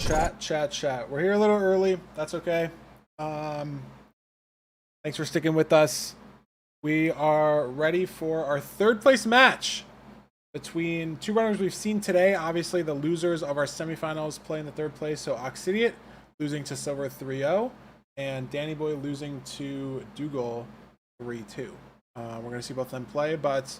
Chat. We're here a little early. That's okay. Thanks for sticking with us. We are ready for our third place match between two runners we've seen today. Obviously, the losers of our semifinals play in the third place. So Oxidiot losing to Silver 3-0 and Dandannyboy losing to Dougal 3-2. We're going to see both of them play, but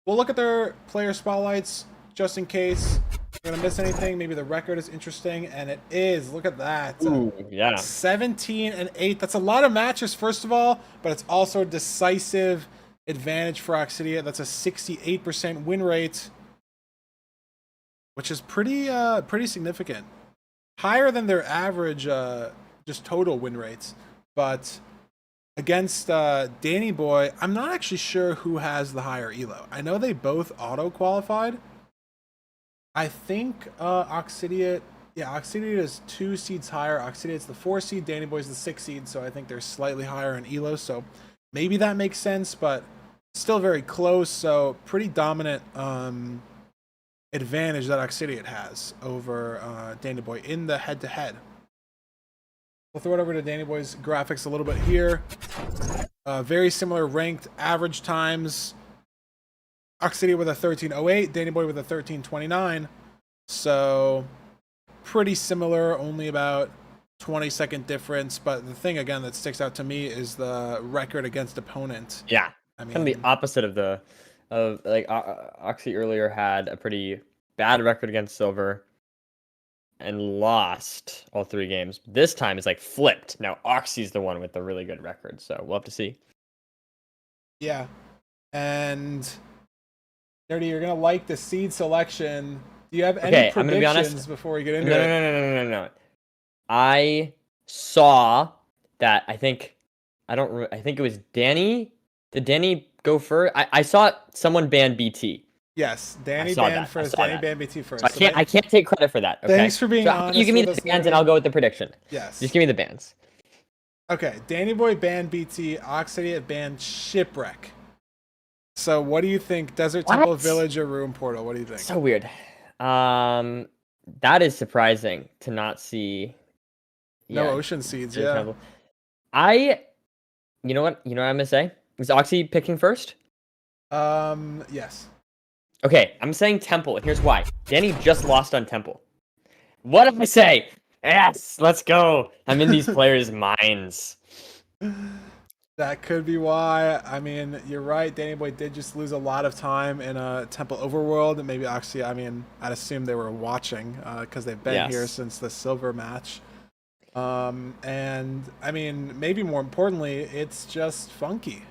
we'll look at their player spotlights just in case we're going to miss anything. Maybe the record is interesting, and it is. Look at that. Ooh, yeah. 17-8. That's a lot of matches, first of all, but it's also a decisive advantage for Oxidiot. That's a 68% win rate, which is pretty significant. Higher than their average just total win rates. But against Dandannyboy, I'm not actually sure who has the higher elo. I know they both auto-qualified. I think Oxidiot is 2 seeds higher. Oxidiot's the 4 seed, Dandannyboy's the 6 seed, so I think they're slightly higher in elo, so maybe that makes sense, but still very close, so pretty dominant advantage that Oxidiot has over Dandannyboy in the head-to-head. We'll throw it over to Dandannyboy's graphics a little bit here. Very similar ranked average times. Oxidiot with a 13:08, Dandannyboy with a 13:29. So pretty similar, only about 20-second difference. But the thing again that sticks out to me is the record against opponent. Yeah, I mean, kind of the opposite of Oxy earlier had a pretty bad record against Silver and lost all 3 games. This time it's like flipped. Now Oxy's the one with the really good record, so we'll have to see. Yeah, and Nerdy, you're gonna like the seed selection. Do you have any predictions I'm gonna be honest, before we get into it? No. I saw that. I think it was Danny. Did Danny go first? I saw someone ban BT. Yes, Danny banned first. Danny banned BT first. So I can't take credit for that. Okay? Thanks for being honest. You give me the bans and I'll go with the prediction. Yes. Just give me the bans. Okay, Dandannyboy banned BT. Oxidiot banned Shipwreck. So what do you think? Desert Temple, Village, or Ruin Portal? What do you think? So weird. That is surprising to not see. No Ocean Seeds. Yeah. Temple. You know what I'm gonna say? Is Oxy picking first? Yes. Okay, I'm saying Temple, and here's why. Danny just lost on Temple. What did I say? Yes, let's go. I'm in these players' minds. That could be why. I mean, you're right. Dandannyboy did just lose a lot of time in a Temple Overworld, and maybe Oxy. I mean, I'd assume they were watching because they've been here since the Silver match. And I mean, maybe more importantly, it's just funky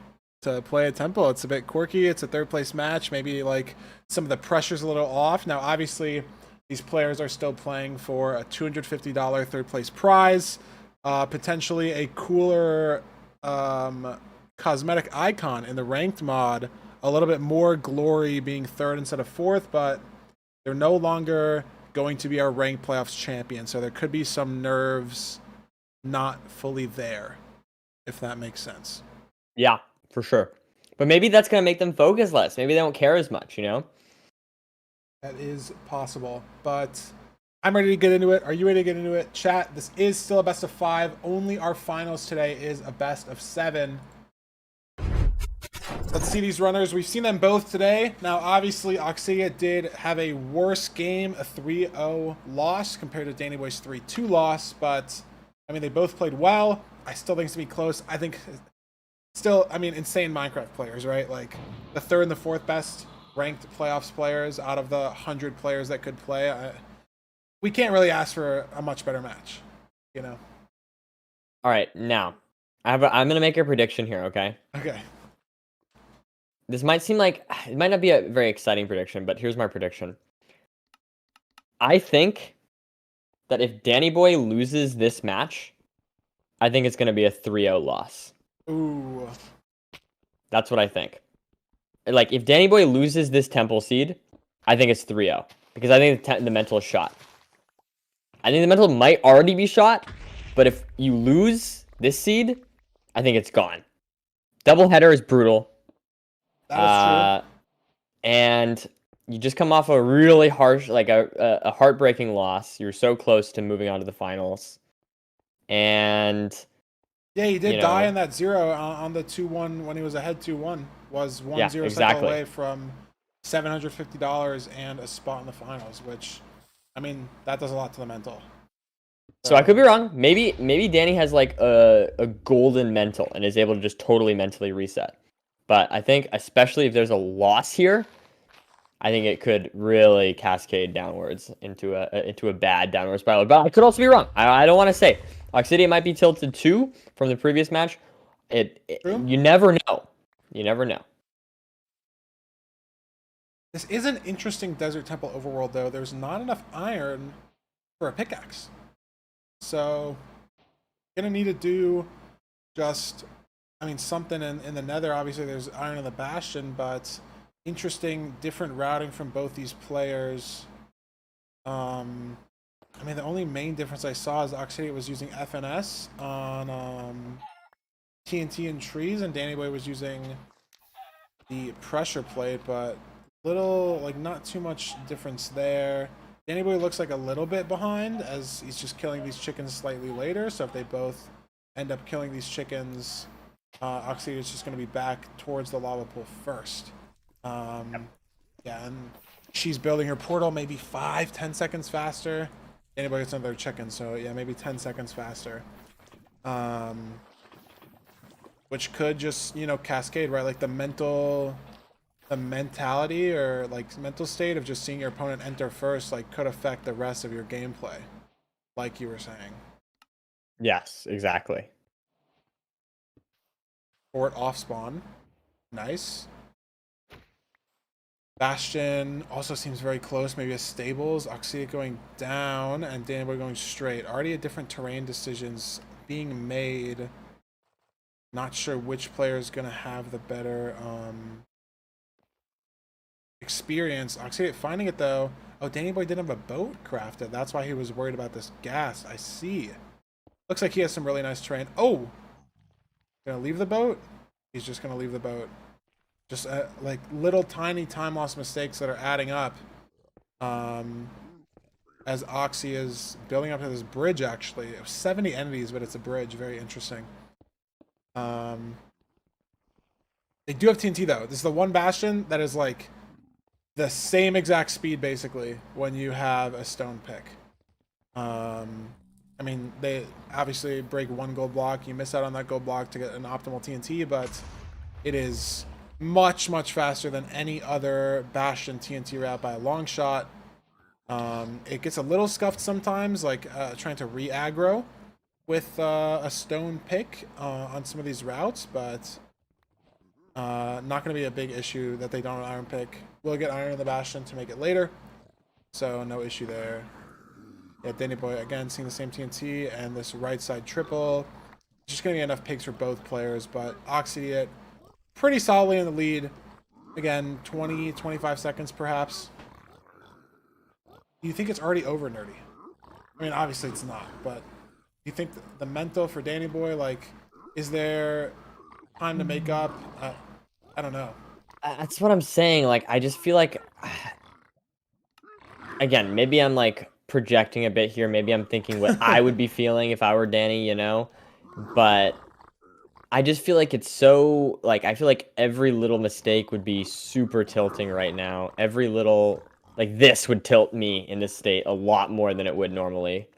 to play a Temple. It's a bit quirky. It's a third place match. Maybe like some of the pressure's a little off. Now, obviously, these players are still playing for a $250 third place prize, potentially a cooler cosmetic icon in the ranked mod, a little bit more glory being third instead of fourth, but they're no longer going to be our ranked playoffs champion, so there could be some nerves not fully there, if that makes sense. Yeah, for sure. But maybe that's going to make them focus less. Maybe they don't care as much, you know? That is possible, but I'm ready to get into it. Are you ready to get into it? Chat, this is still a best of 5. Only our finals today is a best of 7. Let's see these runners. We've seen them both today. Now, obviously, Oxidiot did have a worse game, a 3-0 loss compared to Dandannyboy's 3-2 loss, but, I mean, they both played well. I still think it's going to be close. I think, still, I mean, insane Minecraft players, right? Like, the 3rd and the 4th best ranked playoffs players out of the 100 players that could play. We can't really ask for a much better match, you know? All right, now, I'm going to make a prediction here, okay? Okay. This might seem like, it might not be a very exciting prediction, but here's my prediction. I think that if Dandannyboy loses this match, I think it's going to be a 3-0 loss. Ooh. That's what I think. Like, if Dandannyboy loses this Temple seed, I think it's 3-0. Because I think the mental is shot. I think the mental might already be shot, but if you lose this seed, I think it's gone. Doubleheader is brutal. That is true. And you just come off a really harsh, like a heartbreaking loss. You're so close to moving on to the finals, and Yeah, he you did die know, in that 0 on the 2-1 when he was ahead 2-1. Was one yeah, 0 cycle exactly. away from $750 and a spot in the finals, which, I mean, that does a lot to the mental. So I So, could be wrong. Maybe Danny has like a golden mental and is able to just totally mentally reset. But I think especially if there's a loss here, I think it could really cascade downwards into a bad downward spiral. But I could also be wrong. I don't want to say. Oxidiot might be tilted too from the previous match. true. You never know. You never know. This is an interesting desert temple overworld, though. There's not enough iron for a pickaxe. So, gonna need to do just, I mean, something in the nether. Obviously, there's iron in the bastion, but interesting, different routing from both these players. I mean, the only main difference I saw is Oxidiot was using FNS on TNT and trees, and Danny Boy was using the pressure plate, but little, like, not too much difference there. Danny Boy looks like a little bit behind as he's just killing these chickens slightly later, so if they both end up killing these chickens, Oxidiot's just going to be back towards the lava pool first. Yeah, and she's building her portal maybe 5-10 seconds faster. Anybody gets another chicken, so yeah, maybe 10 seconds faster. Which could just, you know, cascade, right? Like the mentality or like mental state of just seeing your opponent enter first, like could affect the rest of your gameplay, like you were saying. Yes, exactly. Fort off spawn. Nice. Bastion also seems very close. Maybe a stables. Oxidiot going down and Danboy going straight. Already a different terrain decisions being made. Not sure which player is going to have the better experience. Oxidiot finding it though. Oh, Danny Boy didn't have a boat crafted. That's why he was worried about this gas. I see. Looks like he has some really nice terrain. Oh! Gonna leave the boat? He's just gonna leave the boat. Just like little tiny time loss mistakes that are adding up. As Oxy is building up to this bridge, actually. 70 entities, but it's a bridge. Very interesting. They do have TNT, though. This is the one bastion that is like the same exact speed, basically, when you have a stone pick. I mean, they obviously break one gold block. You miss out on that gold block to get an optimal TNT, but it is much, much faster than any other Bastion TNT route by a long shot. It gets a little scuffed sometimes, like trying to re-aggro with a stone pick on some of these routes, but not going to be a big issue that they don't have iron pick. We'll get iron in the Bastion to make it later, so no issue there. Yeah, Danny Boy again seeing the same TNT and this right side triple. Just going to get enough picks for both players, but Oxidiot pretty solidly in the lead. Again, 20, 25 seconds perhaps. Do you think it's already over, Nerdy? I mean, obviously it's not, but do you think the mental for Danny Boy, like, is there time to make up? I don't know. That's what I'm saying. Like, I just feel like, again, maybe I'm like projecting a bit here. Maybe I'm thinking what I would be feeling if I were Danny, you know? But I just feel like it's so, like, I feel like every little mistake would be super tilting right now. Every little, like, this would tilt me in this state a lot more than it would normally.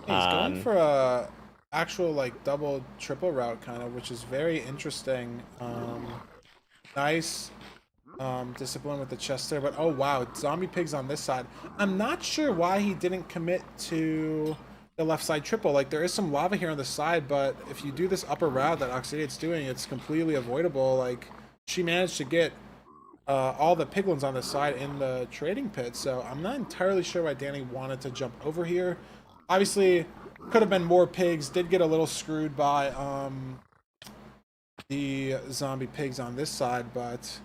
He's going for a actual, like, double, triple route, kind of, which is very interesting. Nice discipline with the chest there, but oh wow, zombie pigs on this side. I'm not sure why he didn't commit to the left side triple. Like, there is some lava here on the side, but if you do this upper route that Oxidiot's doing, it's completely avoidable. Like, she managed to get all the piglins on this side in the trading pit, so I'm not entirely sure why Danny wanted to jump over here. Obviously, could have been more pigs. Did get a little screwed by the zombie pigs on this side, but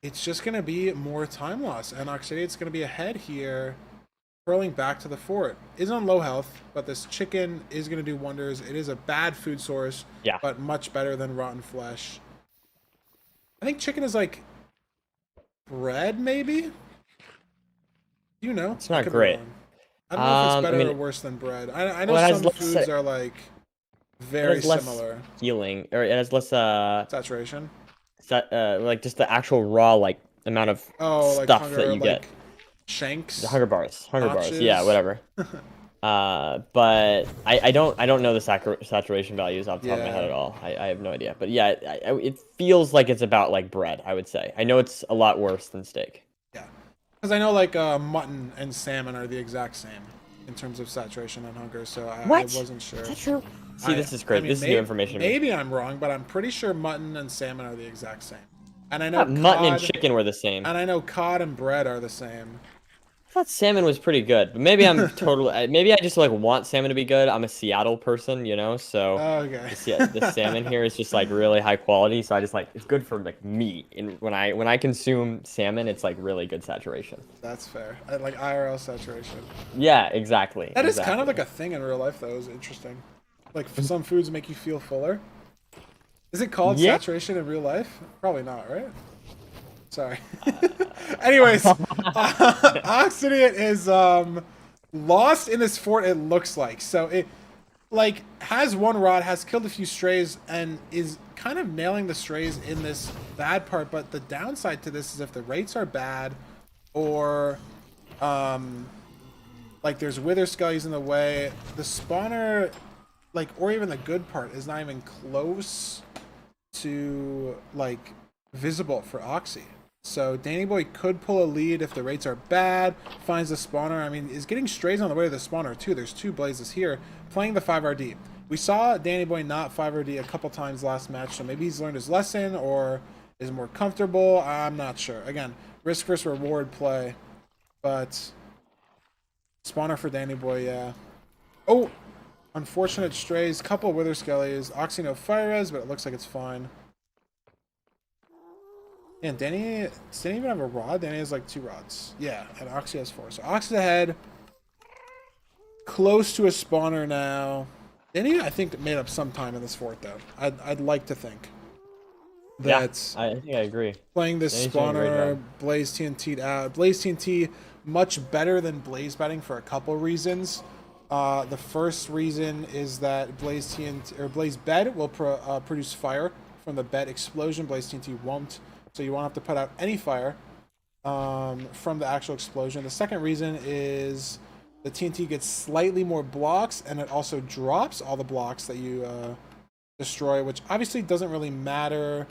it's just going to be more time loss, and Oxidiot's going to be ahead here, curling back to the fort. Is on low health, but this chicken is going to do wonders. It is a bad food source, Yeah. but much better than rotten flesh. I think chicken is like bread, maybe? You know, It's I not could be great. wrong. I don't know if it's I better or mean, worse than bread. I know well, it has some less. foods are like It very has less similar. healing, or it has less Saturation. like just the actual raw like amount of Oh, like stuff that hunger, you get. like The shanks, hunger bars, yeah, notches. whatever. But I don't know the saturation values off the top of my head Yeah, at all. I have no idea. But yeah, it feels like it's about like bread, I would say. I know it's a lot worse than steak. yeah. Because I know like mutton and salmon are the exact same in terms of saturation and hunger, so I What? wasn't Is sure. that true? See, I this is I great. mean This is new information to me. maybe I'm wrong, but I'm pretty sure mutton and salmon are the exact same. And I I know thought mutton and cod chicken were the same. and I know cod and bread are the same. I thought salmon was pretty good, but maybe I'm totally. Maybe I just like want salmon to be good. I'm a Seattle person, so Okay. the salmon here is just like really high quality. So I just like it's good for like meat. And when I consume salmon, it's like really good saturation. That's fair. I like IRL saturation. Yeah, exactly, That is kind of like exactly. a thing in real life, though. Is interesting. Like some foods make you feel fuller. Is it called Yeah. saturation in real life? Probably not, right? Sorry. Anyways, Oxidiot is lost in this fort. It looks like so. It like has one rod, has killed a few strays, and is kind of nailing the strays in this bad part. But the downside to this is if the rates are bad, or like there's wither skellies in the way, the spawner, like, or even the good part is not even close to like visible for Oxy. So Dannyboy could pull a lead if the rates are bad, finds the spawner. I mean, is getting strays on the way to the spawner too. There's two blazes here playing the 5RD. We saw Dannyboy not 5RD a couple times last match, so maybe he's learned his lesson or is more comfortable. I'm not sure. Again, risk versus reward play, but spawner for Dannyboy, yeah. Oh, unfortunate strays. Couple wither skellies. Oxy no fire res, but it looks like it's fine. Yeah, does Danny even have a rod? Danny has like 2 rods. Yeah, and Oxy has 4. So Oxy's ahead. Close to a spawner now. Danny, I think, made up some time in this fort, though. I'd like to think Yeah, that I think I agree. playing this Danny's doing a great spawner, job. Blaze TNT out. Blaze TNT, much better than Blaze betting for a couple reasons. The first reason is that Blaze TNT or Blaze Bed will produce fire from the bed explosion. Blaze TNT won't, so you won't have to put out any fire from the actual explosion. The second reason is the TNT gets slightly more blocks, and it also drops all the blocks that you destroy, which obviously doesn't really matter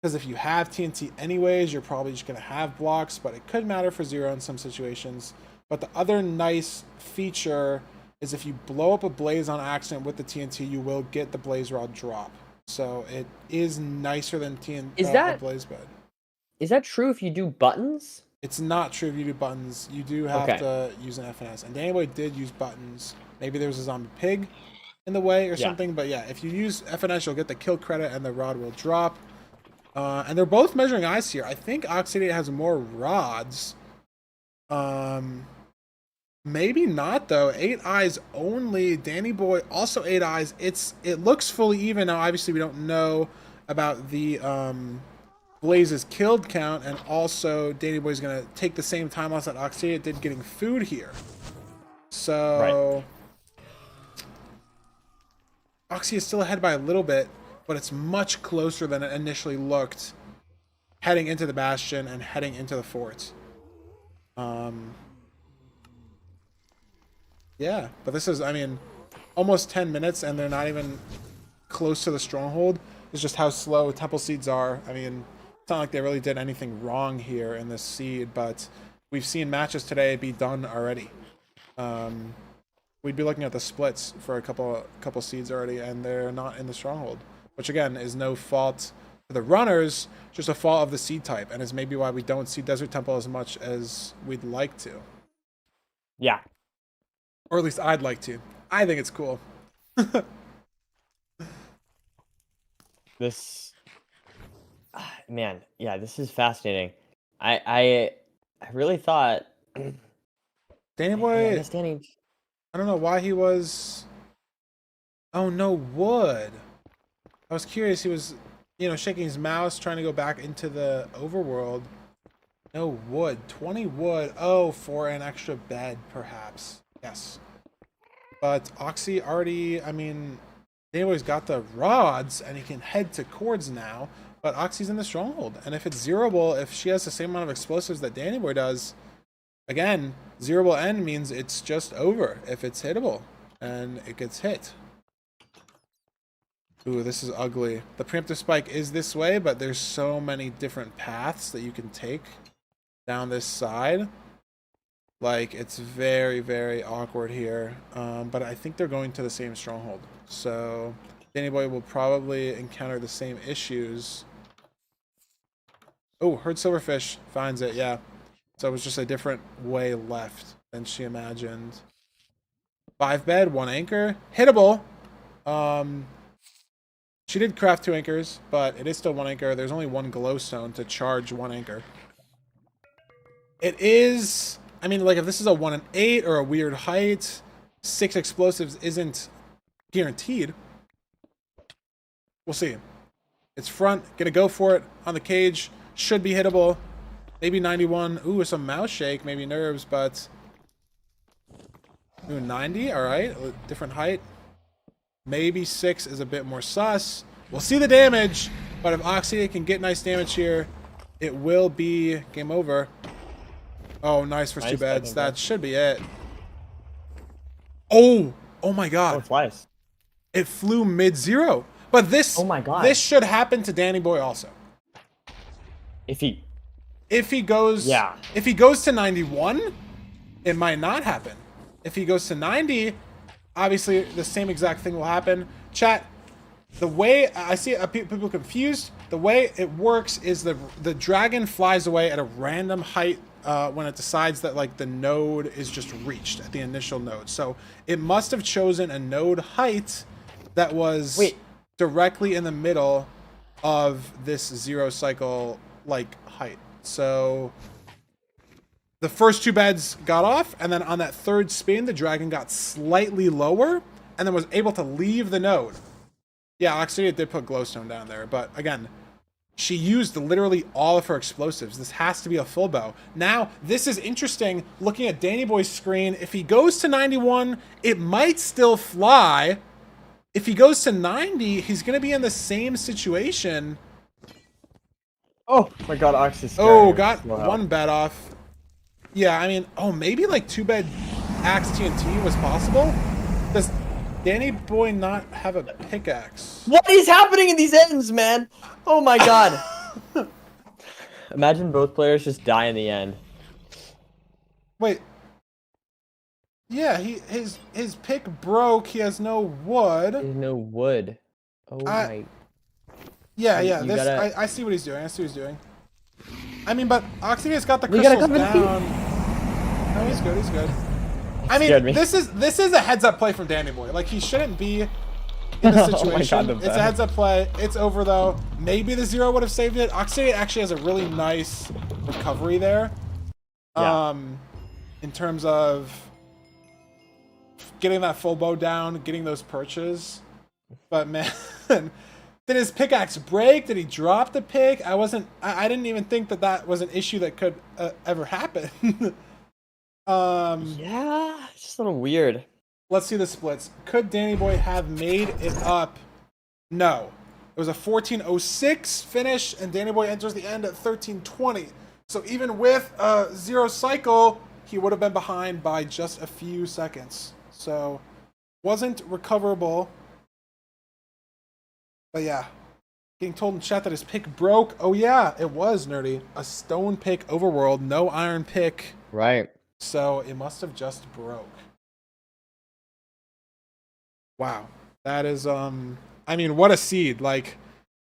because if you have TNT anyways, you're probably just going to have blocks, but it could matter for zero in some situations. But the other nice feature is if you blow up a blaze on accident with the TNT, you will get the blaze rod drop. So it is nicer than Is a that blaze bed. is that true if you do buttons? It's not true if you do buttons. You do have Okay. to use an FNS. And Danny Boy did use buttons. Maybe there was a zombie pig in the way or Yeah. something. But yeah, if you use FNS, you'll get the kill credit and the rod will drop. And they're both measuring eyes here. I think Oxidiot has more rods. Maybe not though. 8 eyes only. Danny Boy also 8 eyes. It looks fully even now. Obviously, we don't know about the Blaze's killed count, and also Danny Boy's gonna take the same time loss that Oxidiot did getting food here. Right. So Oxy is still ahead by a little bit, but it's much closer than it initially looked heading into the bastion and heading into the fort. Yeah, but this is, I mean, almost 10 minutes and they're not even close to the stronghold. It's just how slow temple seeds are. I mean, it's not like they really did anything wrong here in this seed, but we've seen matches today be done already. We'd be looking at the splits for a couple seeds already, and they're not in the stronghold, which again is no fault for the runners, just a fault of the seed type, and is maybe why we don't see Desert Temple as much as we'd like to, Yeah. or at least I'd like to. I think it's cool. This man, yeah, this is fascinating. I really thought Danny yeah, I Boy, guess Danny I don't know why he was. Oh no, wood. I was curious. He was, shaking his mouse, trying to go back into the overworld. No wood. 20 wood. Oh, for an extra bed, perhaps. Yes. But Oxy already, I mean, Dannyboy's got the rods, and he can head to cords now. But Oxy's in the stronghold. And if it's zeroable, if she has the same amount of explosives that Dannyboy does, again, zeroable end means it's just over if it's hittable. And it gets hit. Ooh, this is ugly. The preemptive spike is this way, but there's so many different paths that you can take down this side. Like, it's very, very awkward here. But I think they're going to the same stronghold. So, Dannyboy will probably encounter the same issues. Oh, heard silverfish. Finds it, yeah. So it was just a different way left than she imagined. 5 bed, 1 anchor. Hittable. She did craft 2 anchors, but it is still 1 anchor. There's only 1 glowstone to charge 1 anchor. It is... I mean, like, if this is a 1 and 8 or a weird height, 6 explosives isn't guaranteed. We'll see. It's front. Gonna go for it on the cage. Should be hittable. Maybe 91. Ooh, some mouse shake. Maybe nerves, but... Ooh, 90. All right. Different height. Maybe 6 is a bit more sus. We'll see the damage, but if Oxidiot can get nice damage here, it will be game over. Oh, nice for 2 beds. That should be it. Oh! Oh my god. Oh, twice. It flew mid-zero. But this... Oh my god. This should happen to Dannyboy also. If he goes... Yeah. If he goes to 91, it might not happen. If he goes to 90... Obviously, the same exact thing will happen. Chat, the way I see people confused, the way it works is the dragon flies away at a random height when it decides that like the node is just reached at the initial node. So it must have chosen a node height that was directly in the middle of this 0 cycle like height. So the first 2 beds got off, and then on that 3rd spin, the dragon got slightly lower, and then was able to leave the node. Yeah, Oxidiot did put glowstone down there, but again, she used literally all of her explosives. This has to be a full bow. Now, this is interesting, looking at Dannyboy's screen. If he goes to 91, it might still fly. If he goes to 90, he's going to be in the same situation. Oh my god, Oxy's Oh, got 1 bed off. Yeah, I mean, oh, maybe like 2 bed axe TNT was possible? Does Dannyboy not have a pickaxe? What is happening in these ends, man? Oh my god. Imagine both players just die in the end. Wait. Yeah, his pick broke. He has no wood. There's no wood. Oh my. Yeah, yeah. You gotta... I see what he's doing. I see what he's doing. I mean, but Oxidiot's got the crystals down. No, he's good. He's good. I mean, this is a heads-up play from Dannyboy. Like, he shouldn't be in this situation. Oh my God, it's a heads-up play. It's over, though. Maybe the 0 would have saved it. Oxidiot actually has a really nice recovery there. Yeah. In terms of getting that full bow down, getting those perches. But, man... Did his pickaxe break? Did he drop the pick? I didn't even think that was an issue that could ever happen. Yeah, it's just a little weird. Let's see the splits. Could Dannyboy have made it up? No. It was a 14:06 finish, and Dannyboy enters the end at 13:20. So even with a 0 cycle, he would have been behind by just a few seconds. So wasn't recoverable. But yeah, getting told in chat that his pick broke. Oh yeah, it was, Nerdy. A stone pick overworld, no iron pick. Right. So it must have just broke. Wow. That is, I mean, what a seed. Like,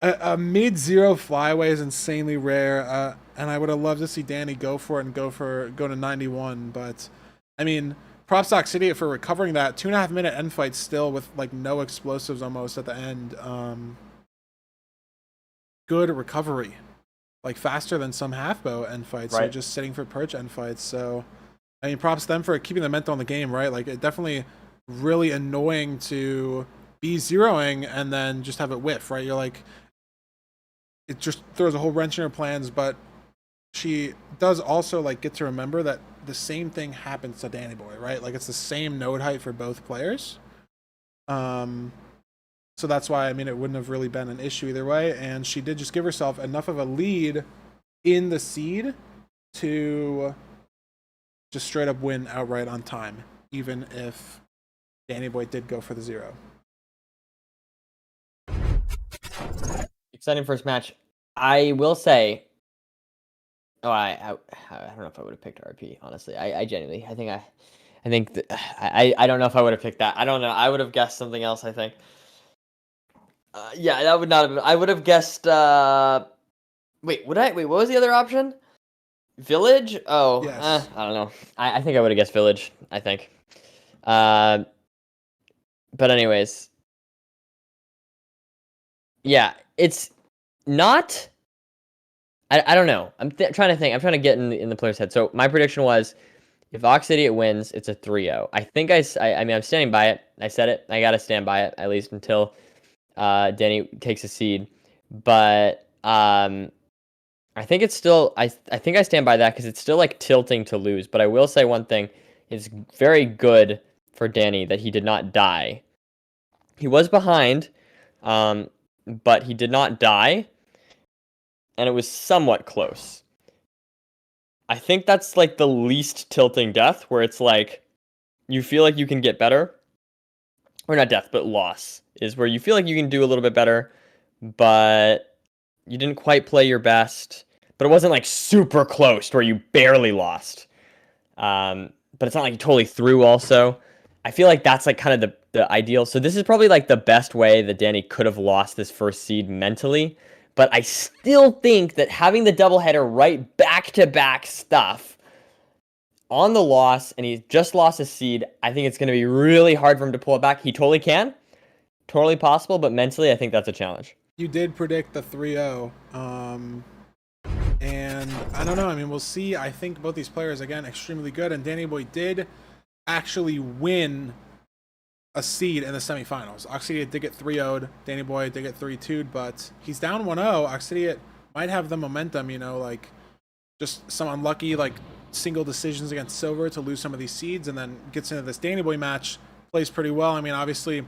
a mid-0 flyaway is insanely rare. And I would have loved to see Danny go for it and go to 91. But, I mean, props to Oxidiot for recovering that 2.5 minute end fight still with like no explosives almost at the end. Good recovery, like faster than some half bow end fights. Right. So just sitting for perch end fights. So I mean, props to them for keeping the mental in the game, right? Like, it definitely really annoying to be zeroing and then just have it whiff, right? You're like, it just throws a whole wrench in your plans. But she does also like get to remember that the same thing happens to Danny Boy, right? Like it's the same node height for both players. Um, so that's why I mean it wouldn't have really been an issue either way. And she did just give herself enough of a lead in the seed to just straight up win outright on time, even if Danny Boy did go for the 0. Exciting first match. I will say. Oh, I don't know if I would have picked RP. Honestly, I genuinely, I don't know if I would have picked that. I don't know. I would have guessed something else. I think. Yeah, that would not have been. I would have guessed. Wait, Wait, what was the other option? Village? Oh, Yes. I don't know. I think I would have guessed Village. I think. But anyways, yeah, it's not. I don't know. I'm trying to think. I'm trying to get in the player's head. So my prediction was, if Oxidiot wins, it's a 3-0. I think I mean, I'm standing by it. I said it. I got to stand by it, at least until Danny takes a seed. But I think it's still, I think I stand by that because it's still like tilting to lose. But I will say one thing. It's very good for Danny that he did not die. He was behind, but he did not die. And it was somewhat close. I think that's like the least tilting death, where it's like you feel like you can get better. Or not death, but loss is where you feel like you can do a little bit better, but you didn't quite play your best. But it wasn't like super close where you barely lost. But it's not like you totally threw also. I feel like that's like kind of the ideal. So this is probably like the best way that Danny could have lost this first seed mentally. But I still think that having the doubleheader right back-to-back stuff on the loss, and he's just lost a seed, I think it's going to be really hard for him to pull it back. He totally can. Totally possible, but mentally, I think that's a challenge. You did predict the 3-0. And I don't know. I mean, we'll see. I think both these players, again, extremely good. And Danny Boy did actually win a seed in the semifinals. Oxidiot did get 3-0'd. Danny Boy did get 3-2'd, but he's down 1-0. Oxidiot might have the momentum, you know, like just some unlucky, like single decisions against Silver to lose some of these seeds, and then gets into this Danny Boy match, plays pretty well. I mean, obviously,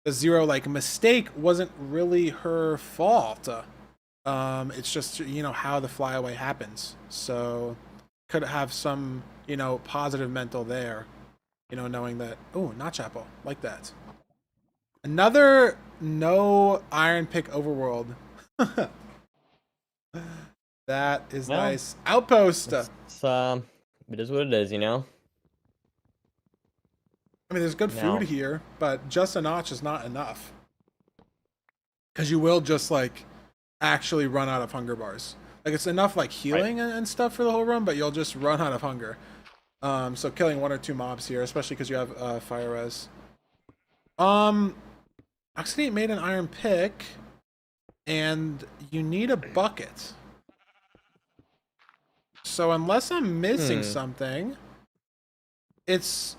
the 0 like mistake wasn't really her fault. It's just, you know, how the flyaway happens. So could have some, you know, positive mental there, you know, knowing that, oh, Notch Apple, like that. Another no Iron Pick Overworld. That is Well, nice. Outpost. It is what it is, you know? I mean, there's good food here, but just a notch is not enough. Because you will just, like, actually run out of hunger bars. Like, it's enough, like, healing and stuff for the whole run, but you'll just run out of hunger. So killing 1 or 2 mobs here, especially because you have fire res. Oxidiot made an iron pick, and you need a bucket. So unless I'm missing something, it's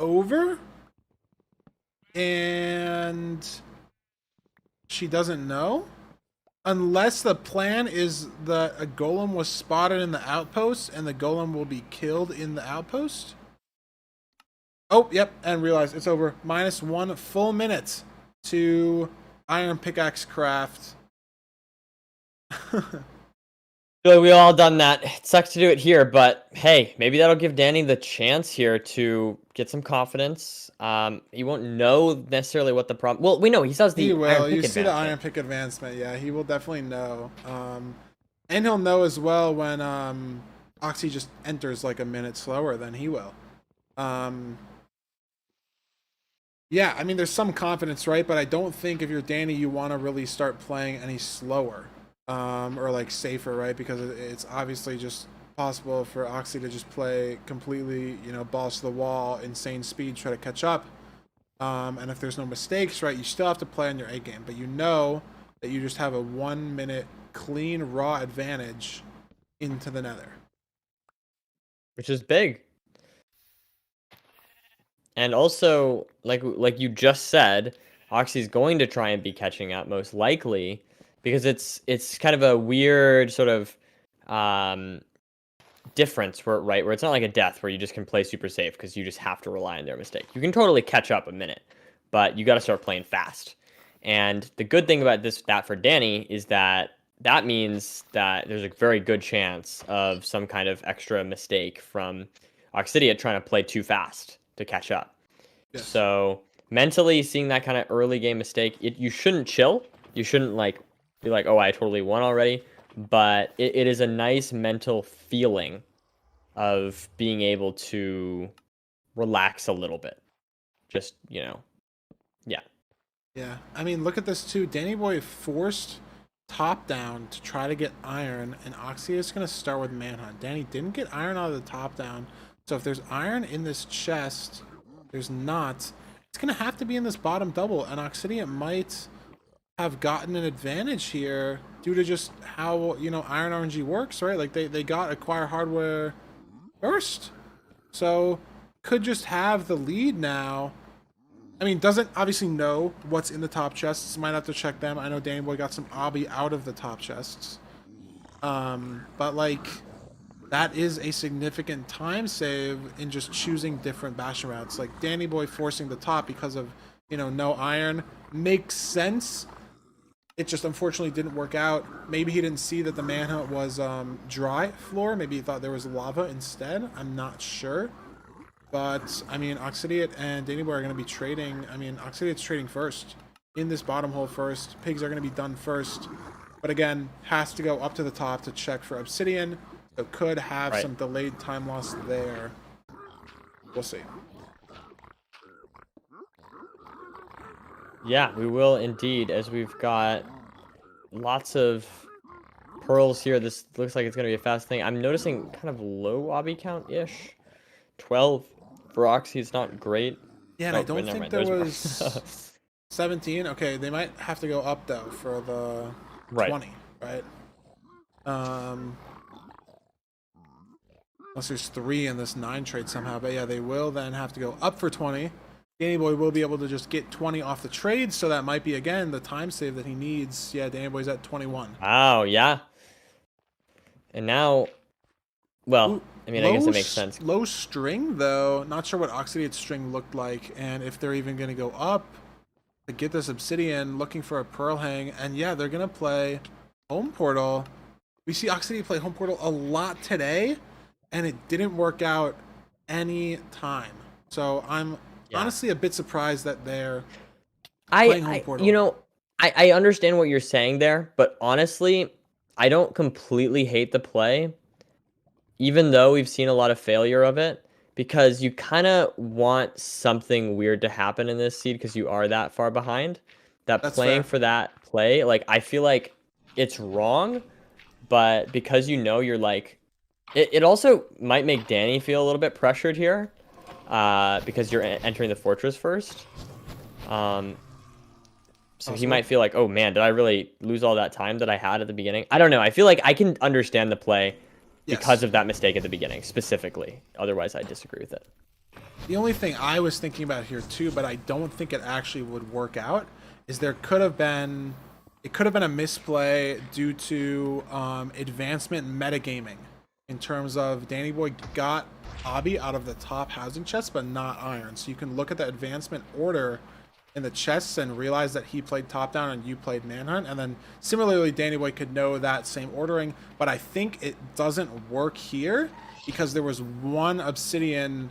over, and she doesn't know. Unless the plan is that a golem was spotted in the outpost and the golem will be killed in the outpost. Oh, yep, and realize it's over. -1 full minute to iron pickaxe craft. We all done that. It sucks to do it here, but hey, maybe that'll give Danny the chance here to get some confidence. He won't know necessarily what the problem. Well, we know he saws the. He will. Iron You pick see the iron pick advancement. Yeah, he will definitely know. And he'll know as well when Oxy just enters like a minute slower than he will. Yeah, I mean, there's some confidence, right? But I don't think if you're Danny, you want to really start playing any slower. Or like safer, right? Because it's obviously just possible for Oxy to just play completely, you know, balls to the wall, insane speed, try to catch up. And if there's no mistakes, right, you still have to play on your A game, but you know that you just have a 1 minute clean raw advantage into the nether, which is big. And also, like you just said, Oxy's going to try and be catching up most likely, because it's kind of a weird sort of difference where it's not like a death where you just can play super safe because you just have to rely on their mistake. You can totally catch up a minute, but you got to start playing fast. And the good thing about that for Danny is that means that there's a very good chance of some kind of extra mistake from Oxidiot trying to play too fast to catch up. Yes. So mentally seeing that kind of early game mistake, you shouldn't chill. You shouldn't like be like, oh, I totally won already. But it is a nice mental feeling of being able to relax a little bit. Just, yeah. Yeah. I mean, look at this too. Dandannyboy forced top down to try to get iron, and Oxidiot's going to start with manhunt. Danny didn't get iron out of the top down. So if there's iron in this chest, there's not. It's going to have to be in this bottom double, and Oxidiot might have gotten an advantage here due to just how, iron RNG works, right? Like they got acquire hardware first. So could just have the lead now. I mean, doesn't obviously know what's in the top chests. Might have to check them. I know Dandannyboy got some obby out of the top chests. But like, that is a significant time save in just choosing different Bastion routes. Like Dandannyboy forcing the top because of, no iron makes sense. It just unfortunately didn't work out. Maybe he didn't see that the manhunt was dry floor. Maybe he thought there was lava instead. I'm not sure. But, I mean, Oxidiot and Dandannyboy are going to be trading. I mean, Oxidiot's trading first. In this bottom hole first. Pigs are going to be done first. But again, has to go up to the top to check for Obsidian. So could have some delayed time loss there. We'll see. Yeah, we will indeed, as we've got lots of pearls here. This looks like it's going to be a fast thing. I'm noticing kind of low obby count-ish. 12 for Oxy is not great. Yeah, and I don't think there was 17. Okay, they might have to go up, though, for the 20, right? Unless there's 3 in this 9 trade somehow. But yeah, they will then have to go up for 20. Dandannyboy will be able to just get 20 off the trade, so that might be, again, the time save that he needs. Yeah, Dandannyboy's at 21. Wow, yeah. And now, well, I mean, I guess it makes sense. Low string, though. Not sure what Oxidiot's string looked like, and if they're even going to go up to get this Obsidian, looking for a Pearl Hang. And yeah, they're going to play Home Portal. We see Oxidiot play Home Portal a lot today, and it didn't work out any time. So I'm honestly a bit surprised that they're playing Home Portal. I understand what you're saying there, but honestly, I don't completely hate the play, even though we've seen a lot of failure of it, because you kind of want something weird to happen in this seed because you are that far behind. That's playing fair. For that play, like, I feel like it's wrong, but because you're like, it also might make Danny feel a little bit pressured here, because you're entering the fortress first. So he might feel like, oh man, did I really lose all that time that I had at the beginning? I don't know. I feel like I can understand the play because of that mistake at the beginning, specifically. Otherwise, I disagree with it. The only thing I was thinking about here too, but I don't think it actually would work out, is it could have been a misplay due to advancement metagaming, in terms of Dandannyboy got obby out of the top housing chest, but not iron. So you can look at the advancement order in the chests and realize that he played top down and you played manhunt, and then similarly Dandannyboy could know that same ordering. But I think it doesn't work here because there was one Obsidian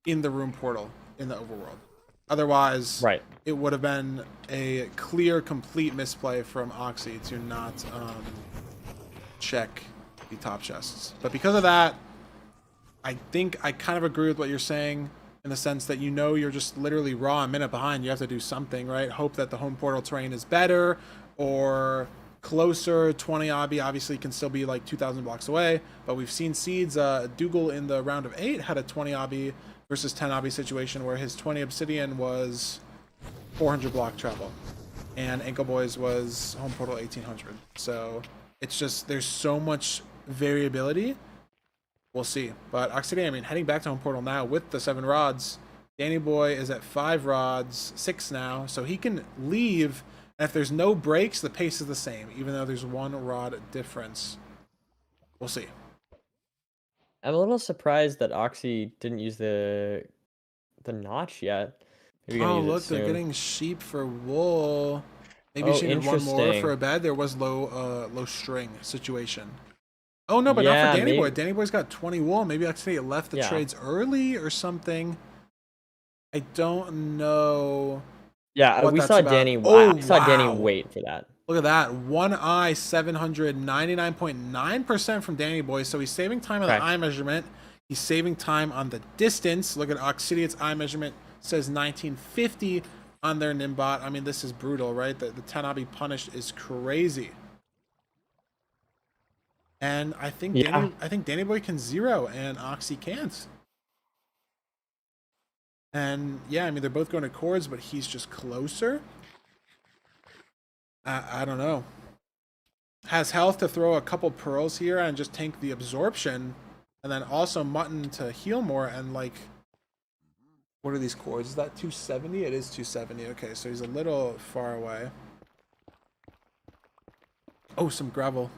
in the room portal in the overworld. Otherwise, it would have been a clear, complete misplay from Oxy to not check the top chests. But because of that, I think I kind of agree with what you're saying, in the sense that you're just literally raw a minute behind. You have to do something, right? Hope that the home portal terrain is better or closer. 20 obby obviously can still be like 2,000 blocks away, but we've seen Seeds, Dougal in the round of 8 had a 20 obby versus 10 obby situation where his 20 obsidian was 400 block travel, and Ankle Boys was home portal 1800. So it's just, there's so much variability. We'll see. But Oxidiot, I mean, heading back to home portal now with the 7 rods. Dandannyboy is at 5 rods, 6 now, so he can leave. And if there's no breaks, the pace is the same, even though there's 1 rod difference. We'll see. I'm a little surprised that Oxy didn't use the notch yet. Maybe gonna Oh, use it look, they're soon. getting sheep for wool. Maybe Oh, she needed one more for interesting. a bed. There was low string situation. Oh no, but not for Yeah, Danny Boy. maybe. Danny Boy's got 20 wool. Maybe Oxidiot left the Yeah. trades early or something. I don't know Yeah, what we that's saw about. Danny. Oh I saw Danny wow. wait for that. Look at that. One eye, 799.9% from Danny Boy. So he's saving time on the Correct. eye measurement. He's saving time on the distance. Look at Oxidiot's eye measurement. Says 1950 on their Nimbot. I mean, this is brutal, right? The Tanabe punished is crazy. And I think Yeah. Danny Boy can zero and Oxy can't. And yeah, I mean they're both going to chords, but he's just closer. I don't know. Has health to throw a couple pearls here and just tank the absorption, and then also Mutton to heal more. And like, what are these chords? Is that 270? It is 270. Okay, so he's a little far away. Oh, some gravel.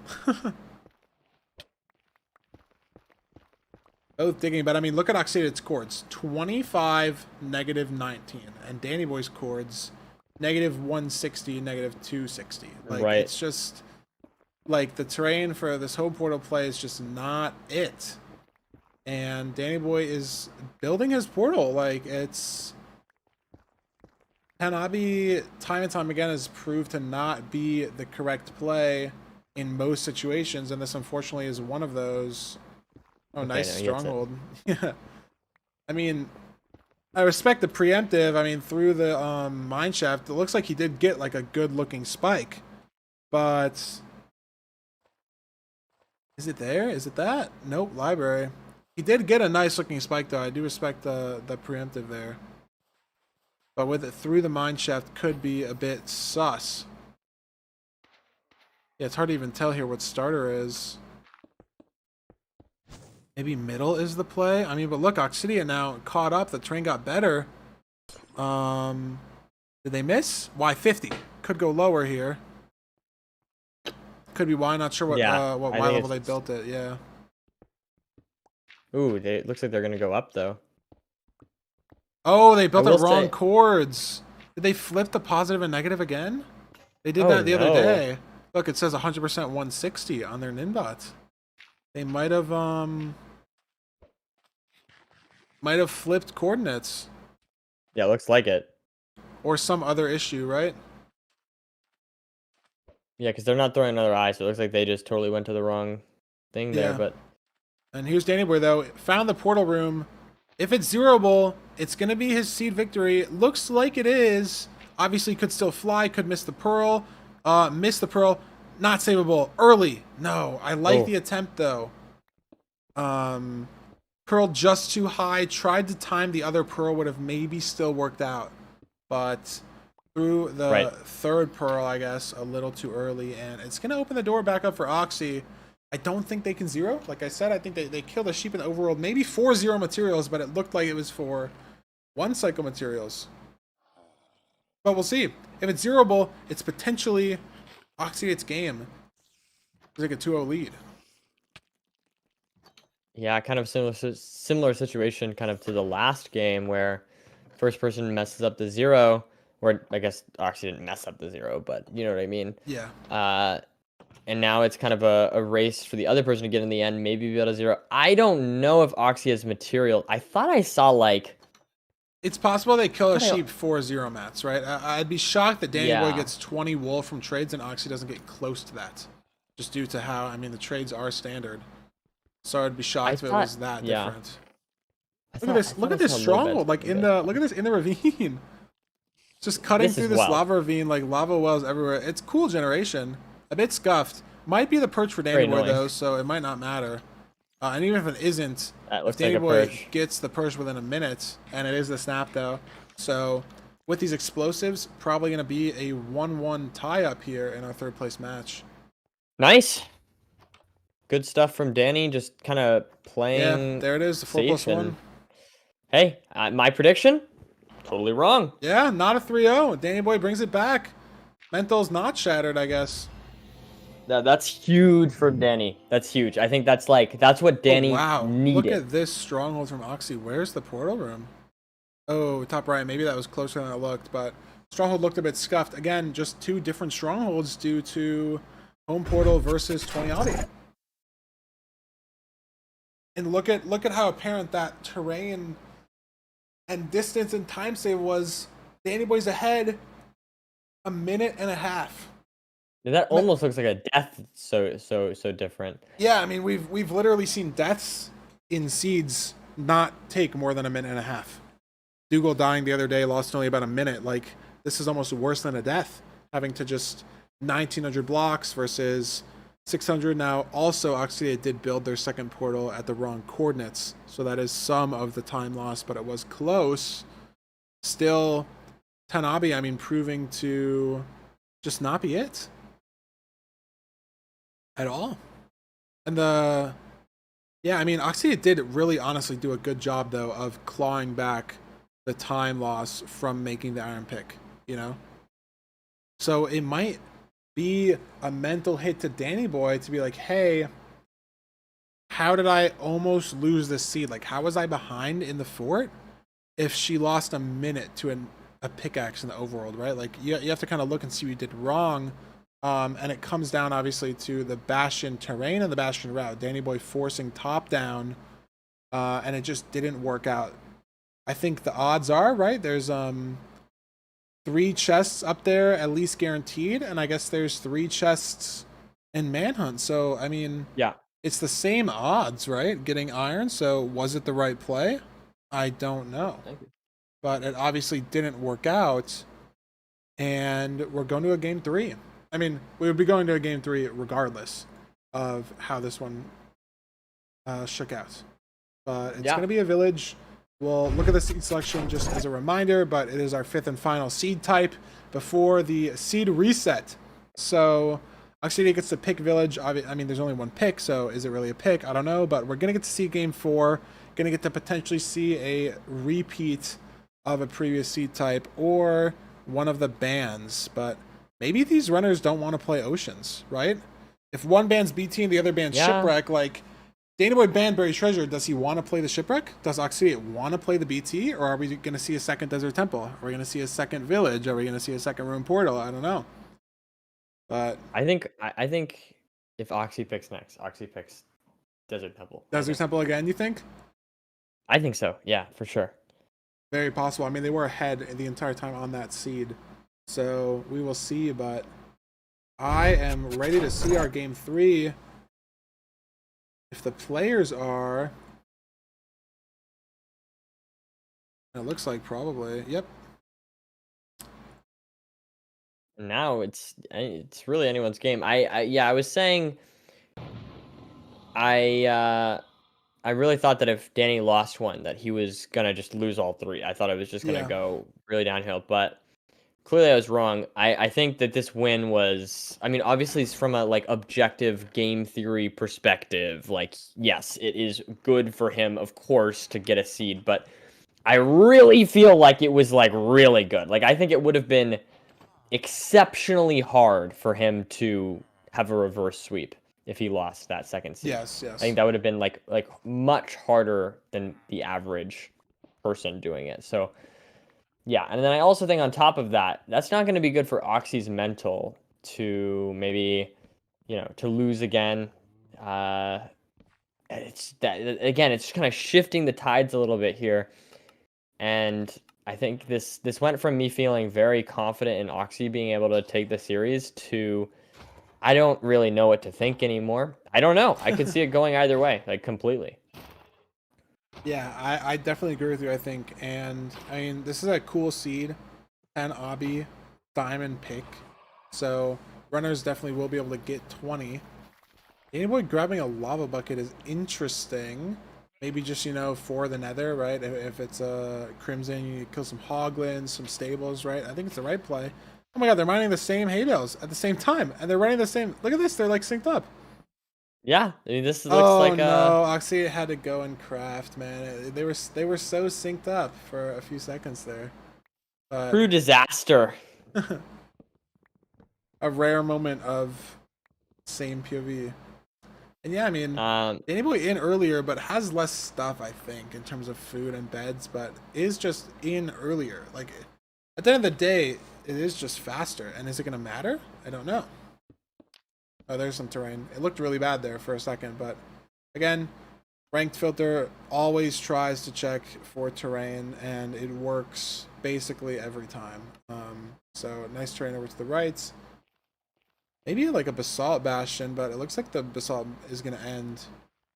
Both digging, but I mean, look at Oxidiot's chords. 25, negative 19. And Danny Boy's chords, negative 160, negative 260. Like, Right. it's just, like, the terrain for this whole portal play is just not it. And Danny Boy is building his portal. Like, it's... Hanabi, time and time again, has proved to not be the correct play in most situations, and this, unfortunately, is one of those. Oh, Okay, nice no, he gets it. stronghold. Yeah. I mean, I respect the preemptive. I mean, through the mine shaft, it looks like he did get like a good looking spike. But is it there? Is it that? Nope, library. He did get a nice looking spike though. I do respect the preemptive there. But with it through the mine shaft could be a bit sus. Yeah, it's hard to even tell here what starter is. Maybe middle is the play. I mean, but look, Oxidiot now caught up. The train got better. Did they miss? Why 50? Could go lower here. Could be why. Not sure what Yeah, what I Y think level they it's- built it. Yeah. Ooh, it looks like they're gonna go up though. Oh, they built I the will wrong say- chords. Did they flip the positive and negative again? They did Oh, that the other no. day. Look, it says 100% 160 on their Ninbot. They might have flipped coordinates Yeah, looks like it. or some other issue, right? Yeah, because they're not throwing another eye, so it looks like they just totally went to the wrong thing there. Yeah. But And here's Danny Boy though. Found the portal room. If it's zeroable, it's gonna be his seed victory. Looks like it is. Obviously, could still fly. Could miss the pearl. Miss the pearl. Not savable early. No, I like Oh. the attempt though. Pearl just too high. Tried to time the other pearl. Would have maybe still worked out, but through the Right. third pearl, I guess, a little too early, and it's gonna open the door back up for Oxy. I don't think they can zero. Like I said, I think they killed a sheep in the overworld. Maybe 4-0 materials, but it looked like it was for 1 cycle materials. But we'll see. If it's zeroable, it's potentially Oxidiot's game. It's like a 2-0 lead. yeah, kind of similar situation, kind of to the last game where first person messes up the zero, or I guess Oxy didn't mess up the zero, but you know what I mean. Yeah. And now it's kind of a race for the other person to get in the end, maybe be able to zero. I don't know if Oxy has material. I thought I saw like. It's possible they kill a But I- sheep 4-0 mats, right? I'd be shocked that Danny Boy Yeah. gets 20 wool from trades and Oxy doesn't get close to that. Just due to how, I mean, the trades are standard. So I'd be shocked if it was that yeah. different. I Look thought- at this. I Look thought at I this saw low stronghold. beds Like a in bit. look at this in the ravine. Just cutting This through is this wild. lava ravine, like lava wells everywhere. It's cool generation. A bit scuffed. Might be the perch for Danny Very Boy annoying. though, so it might not matter. And even if it isn't, That if looks Danny like a Boy perch. gets the perch within a minute, and it is the snap though. So with these explosives, probably gonna be a 1-1 tie up here in our third place match. Nice. Good stuff from Danny, just kind of playing. Yeah, there it is, the 4+1. and- Hey, my prediction? Totally wrong. Yeah, not a 3-0. Danny Boy brings it back. Mental's not shattered, I guess. That's huge for Danny. That's huge. I think that's what Oh, Danny wow. Look needed. at this stronghold from Oxy. Where's the portal room? Oh, top right. Maybe that was closer than it looked, but stronghold looked a bit scuffed. Again, just two different strongholds due to home portal versus 20 Audi. And look at how apparent that terrain and distance and time save was. Dandannyboy's ahead a minute and a half. That almost looks like a death. So different. Yeah, I mean we've literally seen deaths in seeds not take more than a minute and a half. Dougal dying the other day lost only about a minute. Like, this is almost worse than a death, having to just 1900 blocks versus 600. Now, also, Oxidiot did build their second portal at the wrong coordinates, so that is some of the time lost, but it was close. Still, Tanabe, I mean, proving to just not be it at all. And yeah, I mean, Oxidiot did really honestly do a good job, though, of clawing back the time loss from making the iron pick, you know? So it might be a mental hit to Dandannyboy to be like, hey, how did I almost lose this seed? Like, how was I behind in the fort if she lost a minute to a pickaxe in the overworld, right? Like, you have to kind of look and see what you did wrong. And it comes down, obviously, to the Bastion terrain and the Bastion route. Dandannyboy forcing top down, and it just didn't work out. I think the odds are, right, there's 3 chests up there at least guaranteed, and I guess there's 3 chests in Manhunt. So, I mean, Yeah. it's the same odds, right? Getting iron. So, was it the right play? I don't know. Thank you. But it obviously didn't work out, and we're going to a game 3. I mean, we would be going to a game 3 regardless of how this one shook out. But it's going to be a village. We'll look at the seed selection just as a reminder, but it is our 5th and final seed type before the seed reset. So Oxidiot gets to pick village. I mean, there's only one pick, so is it really a pick? I don't know, but we're going to get to see game 4. Going to get to potentially see a repeat of a previous seed type or one of the bans, but maybe these runners don't want to play Oceans, right? If one band's BT and the other band's Shipwreck, like, Dandannyboy banned Buried Treasure. Does he want to play the Shipwreck? Does Oxidiot want to play the BT? Or are we going to see a second Desert Temple? Are we going to see a second Village? Are we going to see a second Rune Portal? I don't know. But I think if Oxy picks next, Oxy picks Desert Temple. Desert Temple again, you think? I think so. Yeah, for sure. Very possible. I mean, they were ahead the entire time on that seed. So we will see. But I am ready to see our game 3. If the players are, it looks like probably, yep. Now it's really anyone's game. I was saying, I really thought that if Danny lost one, that he was gonna just lose all 3. I thought it was just gonna go really downhill, but clearly I was wrong. I think that this win was, I mean, obviously it's from a like objective game theory perspective. Like, yes, it is good for him, of course, to get a seed, but I really feel like it was like really good. Like, I think it would have been exceptionally hard for him to have a reverse sweep if he lost that second seed. Yes. I think that would have been like much harder than the average person doing it. So yeah, and then I also think on top of that, that's not going to be good for Oxy's mental to maybe, to lose again. It's that again, it's kind of shifting the tides a little bit here, and I think this went from me feeling very confident in Oxy being able to take the series to I don't really know what to think anymore. I don't know. I could see it going either way, like completely. Yeah, I definitely agree with you, I think. And, I mean, this is a cool seed. 10 Obby, Diamond pick. So, runners definitely will be able to get 20. Dandannyboy grabbing a lava bucket is interesting. Maybe just, for the nether, right? If it's a Crimson, you kill some Hoglins, some Stables, right? I think it's the right play. Oh my god, they're mining the same hay bales at the same time. And they're running the same... Look at this, they're, like, synced up. Yeah, I mean, this looks like no, Oxidiot had to go and craft, man. They were so synced up for a few seconds there. But true disaster. a rare moment of Same POV. And yeah, I mean, Um, Dannyboy in earlier, but has less stuff, I think, in terms of food and beds, but is just in earlier. Like, at the end of the day, it is just faster. And is it going to matter? I don't know. Oh, there's some terrain. It looked really bad there for a second, but again, ranked filter always tries to check for terrain, and it works basically every time. So nice terrain over to the right. Maybe like a basalt bastion, but it looks like the basalt is going to end,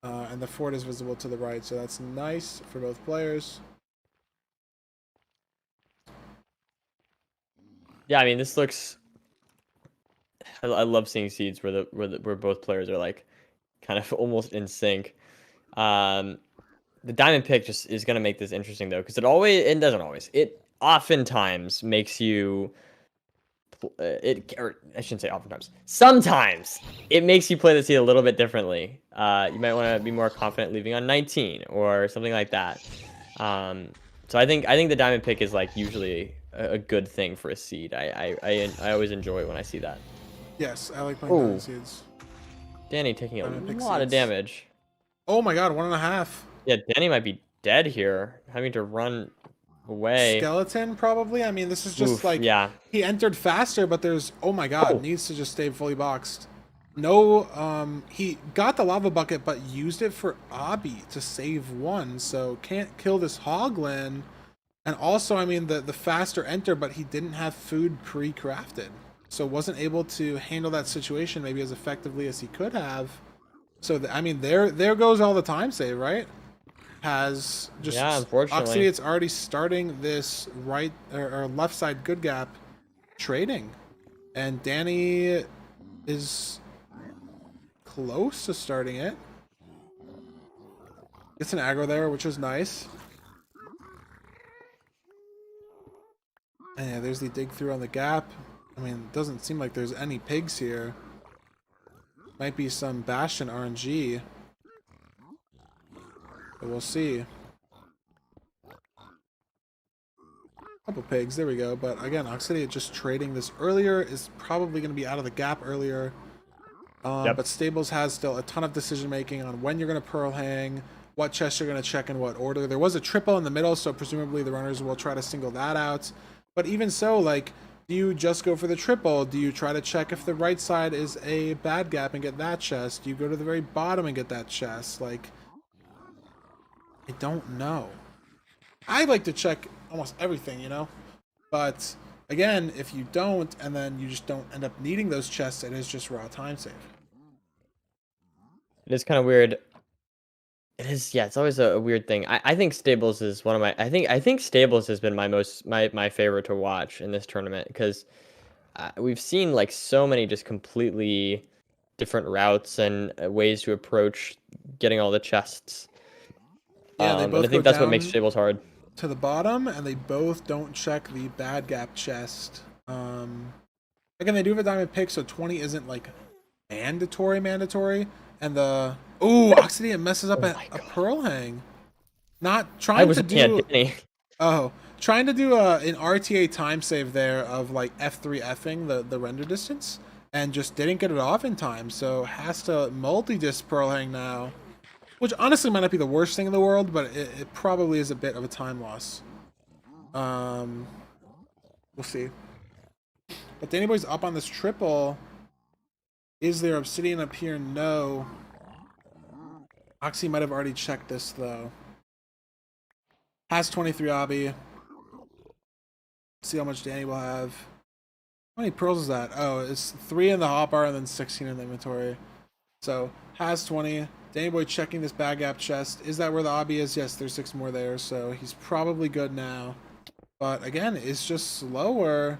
and the fort is visible to the right, so that's nice for both players. yeah, I mean, this looks. I love seeing seeds where both players are like kind of almost in sync. Um, the diamond pick just is gonna make this interesting though, because it doesn't always. It oftentimes makes you or I shouldn't say oftentimes. Sometimes it makes you play the seed a little bit differently. You might want to be more confident leaving on 19 or something like that. So I think the diamond pick is like usually a good thing for a seed. I always enjoy it when I see that. Yes, I like playing diamond seeds. Danny taking a Diamond pick lot of seeds. damage. Oh my god, 1.5. Yeah, Danny might be dead here, having to run away. Skeleton, probably. I mean, this is just Oof, like, yeah. he entered faster, but there's, oh my god, Oh. needs to just stay fully boxed. No, he got the lava bucket, but used it for Obby to save one, so can't kill this Hoglin. And also, I mean, the faster enter, but he didn't have food pre-crafted, so wasn't able to handle that situation maybe as effectively as he could have. So, I mean, there goes all the time save, right? Has just, Yeah, unfortunately. Oxidiot's already starting this right or left side good gap trading, and Danny is close to starting it. Gets an aggro there, which is nice. And yeah, there's the dig through on the gap. I mean, it doesn't seem like there's any pigs here. Might be some Bastion RNG. But we'll see. Couple pigs, there we go. But again, Oxidiot just trading this earlier is probably going to be out of the gap earlier. Yep. But Stables has still a ton of decision making on when you're going to pearl hang, what chest you're going to check in what order. There was a triple in the middle, so presumably the runners will try to single that out. But even so, like, do you just go for the triple? Do you try to check if the right side is a bad gap and get that chest? Do you go to the very bottom and get that chest? Like, I don't know. I like to check almost everything, you know? But again, if you don't, and then you just don't end up needing those chests, it is just raw time save. It is kind of weird. It is, yeah. It's always a weird thing. I think Stables is one of my. I think Stables has been my favorite to watch in this tournament because we've seen like so many just completely different routes and ways to approach getting all the chests. Yeah, they both and I think go that's what makes down Stables hard. to the bottom, and they both don't check the bad gap chest. Again, they do have a diamond pick, so 20 isn't like mandatory. And the Oxidiot messes up a pearl hang. Not trying to do. Trying to do an RTA time save there of like F3 effing the render distance, and just didn't get it off in time. So has to multi-disc pearl hang now, which honestly might not be the worst thing in the world, but it probably is a bit of a time loss. We'll see. But Dannyboy's up on this triple. Is there obsidian up here? No. Oxy might have already checked this, though. Has 23 obby. See how much Danny will have. How many pearls is that? Oh, it's 3 in the hotbar and then 16 in the inventory. So, has 20. Dannyboy checking this bag gap chest. Is that where the obby is? Yes, there's 6 more there, so he's probably good now. But again, it's just slower.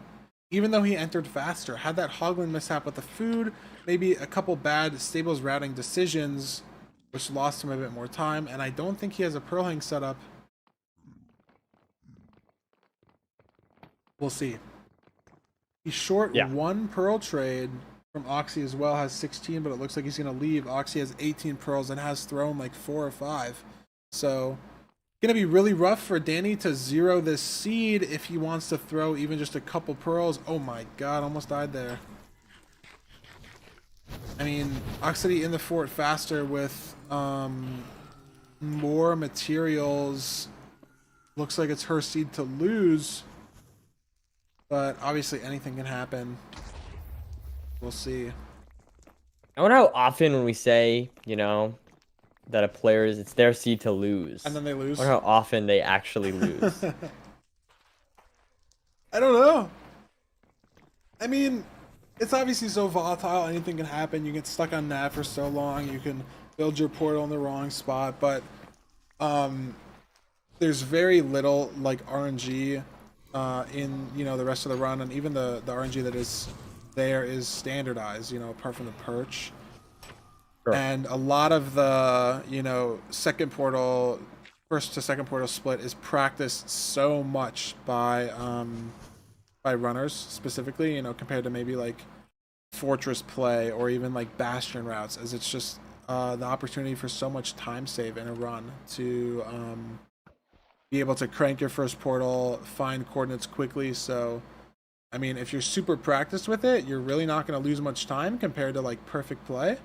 Even though he entered faster. Had that Hoglin mishap with the food, maybe a couple bad Stables routing decisions, which lost him a bit more time, and I don't think he has a pearl hang set up. We'll see. He's short 1 pearl trade from Oxy as well, has 16, but it looks like he's going to leave. Oxy has 18 pearls and has thrown like 4 or 5. So, going to be really rough for Danny to zero this seed if he wants to throw even just a couple pearls. Oh my god, almost died there. I mean, Oxidiot in the fort faster with more materials. Looks like it's her seed to lose, but obviously anything can happen. We'll see. I wonder how often when we say, you know, that a player is, it's their seed to lose. And then they I lose. wonder how often they actually lose. I don't know. I mean, it's obviously so volatile. Anything can happen. You get stuck on that for so long. You can build your portal in the wrong spot, but there's very little like RNG in the rest of the run, and even the RNG that is there is standardized. Apart from the perch. Sure. And a lot of the second portal, first to second portal split is practiced so much by runners specifically, compared to maybe like fortress play or even like bastion routes, as it's just the opportunity for so much time save in a run to be able to crank your first portal, find coordinates quickly. So I mean, if you're super practiced with it, you're really not going to lose much time compared to like perfect play.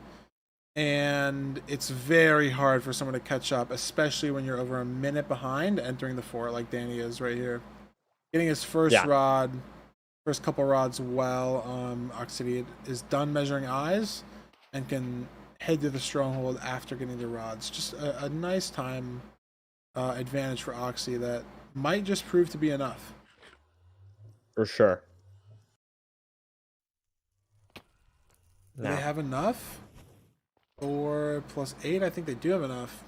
And it's very hard for someone to catch up, especially when you're over a minute behind entering the fort like Danny is right here. Getting his first rod, first couple rods well. Oxidiot is done measuring eyes and can head to the stronghold after getting the rods. Just a nice time advantage for Oxy that might just prove to be enough. For sure. Do they have enough? 4 plus 8, I think they do have enough.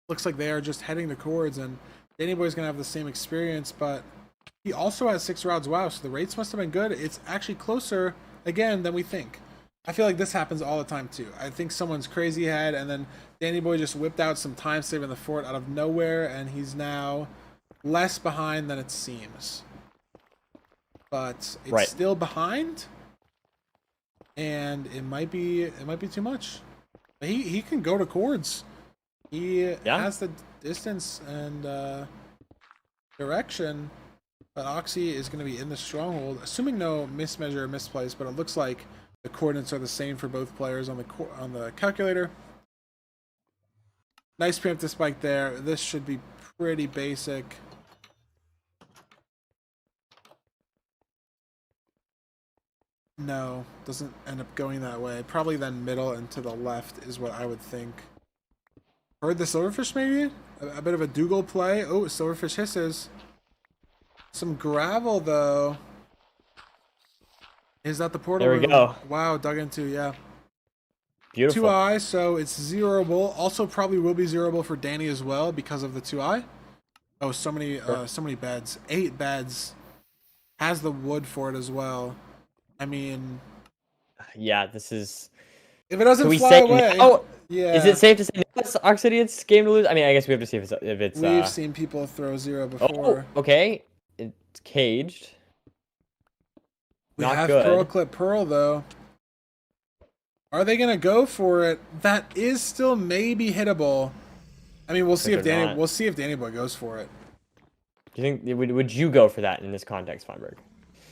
Looks like they are just heading to chords, and Dandannyboy's gonna have the same experience, but he also has 6 rods wow, so the rates must have been good. It's actually closer again than we think. I feel like this happens all the time too. I think someone's crazy ahead, and then Dandannyboy just whipped out some time save in the fort out of nowhere, and he's now less behind than it seems. But it's still behind. And it might be too much. He can go to chords. He has the distance and direction, but Oxy is going to be in the stronghold, assuming no mismeasure or misplace. But it looks like the coordinates are the same for both players on the calculator. Nice preemptive spike there. This should be pretty basic. No, doesn't end up going that way. Probably then middle and to the left is what I would think. Heard the silverfish maybe? A bit of a Dougal play. Oh, silverfish hisses. Some gravel though. Is that the portal room? There we go. Wow, dug into, yeah. Beautiful. 2i, so it's zeroable. Also probably will be zeroable for Danny as well because of the 2i. Oh, so many beds. 8 beds. Has the wood for it as well. I mean, yeah, this is. If it doesn't fly away, yeah. Is it safe to say it's Oxidiot's game to lose? I mean, I guess we have to see if it's. We've seen people throw 0 before. Oh, okay, it's caged. We have Pearl Clip Pearl though. Are they gonna go for it? That is still maybe hittable. I mean, we'll see if Dandannyboy goes for it. Do you think would you go for that in this context, Feinberg?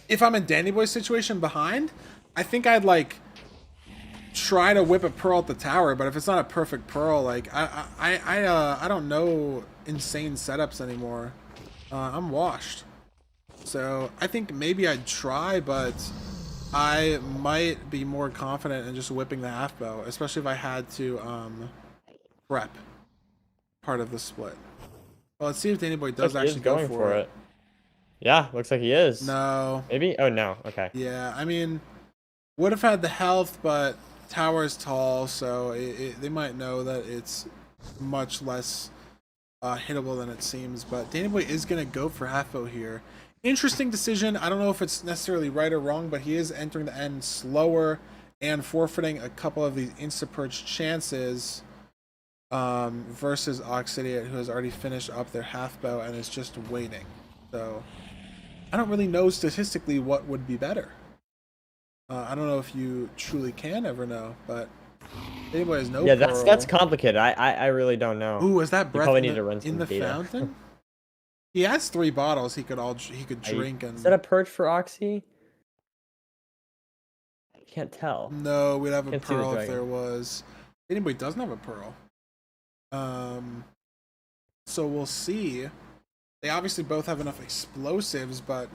If I'm in Dandannyboy's situation behind, I think I'd like try to whip a pearl at the tower. But if it's not a perfect pearl, like I don't know insane setups anymore. I'm washed. So I think maybe I'd try, but I might be more confident in just whipping the half bow, especially if I had to prep part of the split. Well, let's see if Dandannyboy does actually go for it. Yeah, looks like he is. No. Maybe? Oh, no. Okay. Yeah, I mean, would have had the health, but tower is tall, so they might know that it's much less hittable than it seems. But Dandannyboy is going to go for half bow here. Interesting decision. I don't know if it's necessarily right or wrong, but he is entering the end slower and forfeiting a couple of these insta-perch chances versus Oxidiot, who has already finished up their half bow and is just waiting. So I don't really know statistically what would be better. I don't know if you truly can ever know, but Dandannyboy has no. Yeah, that's complicated. I really don't know. Ooh, is that breath probably need to run some in the data. fountain? He has 3 bottles. He could drink and. Is that a perch for Oxy? Can't tell. No, we'd have a Can't see the pearl if dragon. there was. Anybody doesn't have a pearl. So we'll see. They obviously both have enough explosives, but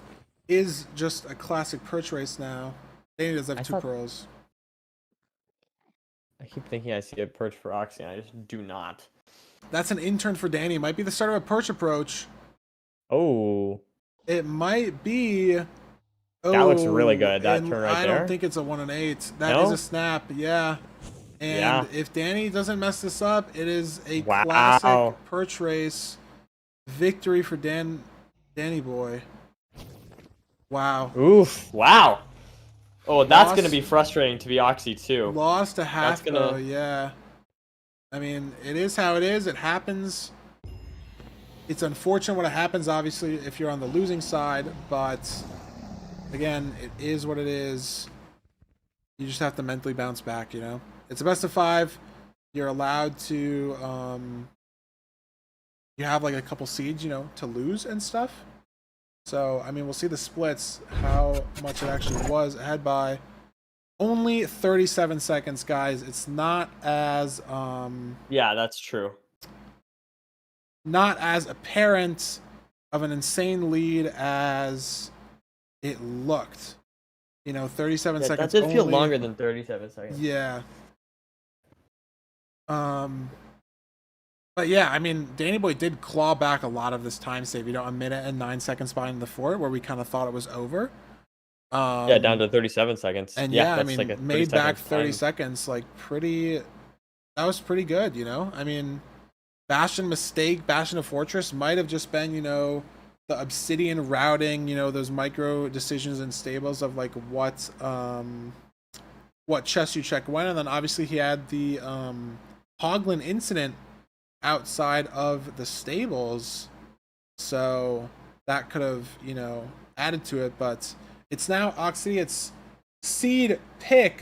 is just a classic perch race now. Danny does have I two thought- pearls. I keep thinking I see a perch for Oxy, and I just do not. That's an intern for Danny. It might be the start of a perch approach. Oh, It might be. that looks really Oh, good. That and turn right I there. don't think it's a 1 and 8. That is No? a snap. Yeah. And Yeah. if Danny doesn't mess this up, it is a Wow. classic perch race victory for Danny Boy. Wow. Oof! Wow. Oh, that's gonna Lost- be frustrating to be Oxy too. Lost a half. That's gonna- Yeah. I mean, it is how it is. It happens. It's unfortunate when it happens, obviously, if you're on the losing side, but again, it is what it is. You just have to mentally bounce back, you know? It's a best of 5. You're allowed to, you have like a couple seeds, you know, to lose and stuff. So, I mean, we'll see the splits, how much it actually was ahead by. Only 37 seconds, guys. It's not as, Yeah, that's true. not as apparent of an insane lead as it looked. You know, 37 Yeah, that seconds did feel only. longer than 37 seconds. Yeah. But yeah, I mean, Danny Boy did claw back a lot of this time save. You know, 1 minute and 9 seconds behind the fort, where we kind of thought it was over. Yeah, down to 37 seconds. And yeah, yeah, I that's mean, like a made back 30 time. seconds. Like, pretty. That was pretty good. You know, I mean, Bastion of Fortress might have just been, you know, the Obsidian routing. You know, those micro decisions and stables of like what chest you check when, and then obviously he had the Hoglin incident outside of the stables, so that could have, you know, added to it. But it's now Oxidiot's seed pick.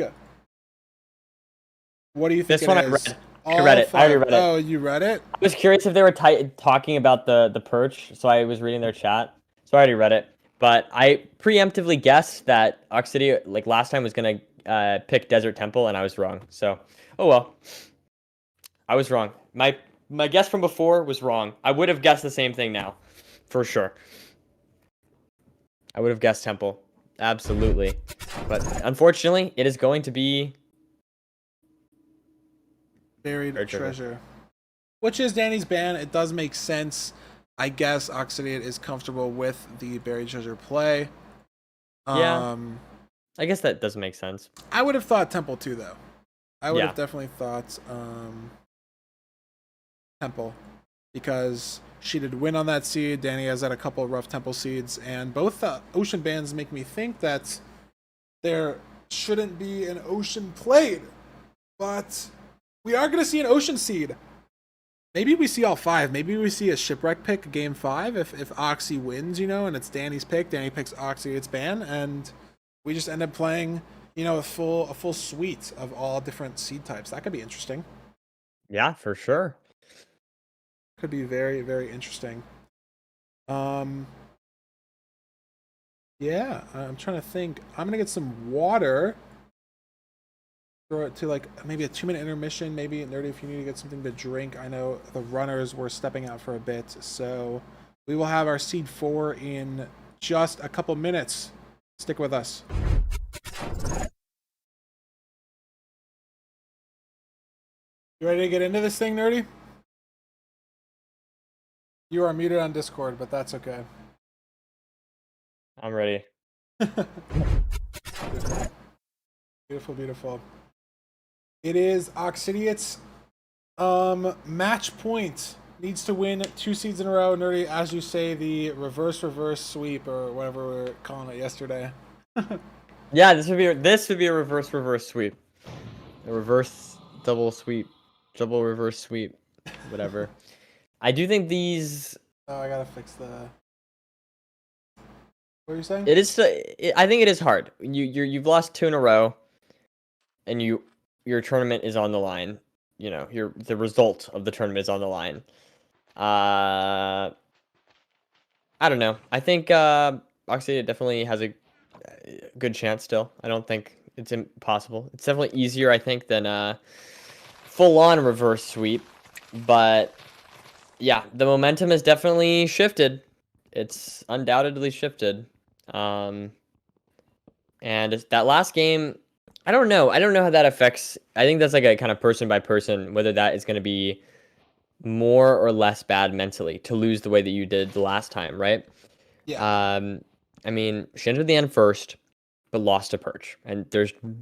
What do you think? This one I is? read. I read it. I already read it. Oh, you read it? I was curious if they were talking about the perch, so I was reading their chat. So I already read it. But I preemptively guessed that Oxidiot, like last time, was going to pick Desert Temple, and I was wrong. So, oh well. I was wrong. My guess from before was wrong. I would have guessed the same thing now, for sure. I would have guessed Temple. Absolutely. But unfortunately, it is going to be Buried Buried treasure. Which is Danny's ban. It does make sense. I guess Oxidiot is comfortable with the buried treasure play. Yeah. I guess that does make sense. I would have thought Temple too, though. I would Yeah. have definitely thought Temple, because she did win on that seed. Danny has had a couple of rough Temple seeds, and both ocean bans make me think that there shouldn't be an ocean played. But we are going to see an ocean seed. Maybe we see all 5. Maybe we see a shipwreck pick game 5 if Oxy wins, you know, and it's Danny's pick. Danny picks Oxy, it's ban, and we just end up playing, you know, a full suite of all different seed types. That could be interesting. Yeah, for sure. Could be very, very interesting. Yeah, I'm trying to think. I'm gonna get some water. Throw it to like maybe a 2-minute intermission. Maybe Nerdy, if you need to get something to drink. I know the runners were stepping out for a bit, so we will have our seed 4 in just a couple minutes. Stick with us. You ready to get into this thing, Nerdy? You are muted on Discord, but that's okay. I'm ready. Beautiful, beautiful. It is Oxidiot's match point. Needs to win 2 seeds in a row. Nerdy, as you say, the reverse sweep, or whatever we were calling it yesterday. Yeah, this would be a reverse sweep. A reverse double sweep. Double reverse sweep. Whatever. I do think these Oh, I gotta fix the. What are you saying? I think it is hard. You've lost 2 in a row, and your tournament is on the line. You know, the result of the tournament is on the line. I don't know. I think Oxidiot definitely has a good chance still. I don't think it's impossible. It's definitely easier, I think, than full-on reverse sweep. But yeah, the momentum has definitely shifted. It's undoubtedly shifted. And that last game, I don't know. I don't know how that affects. I think that's like a kind of person by person, whether that is going to be more or less bad mentally to lose the way that you did the last time, right? Yeah. I mean, she entered the end first, but lost to Perch, and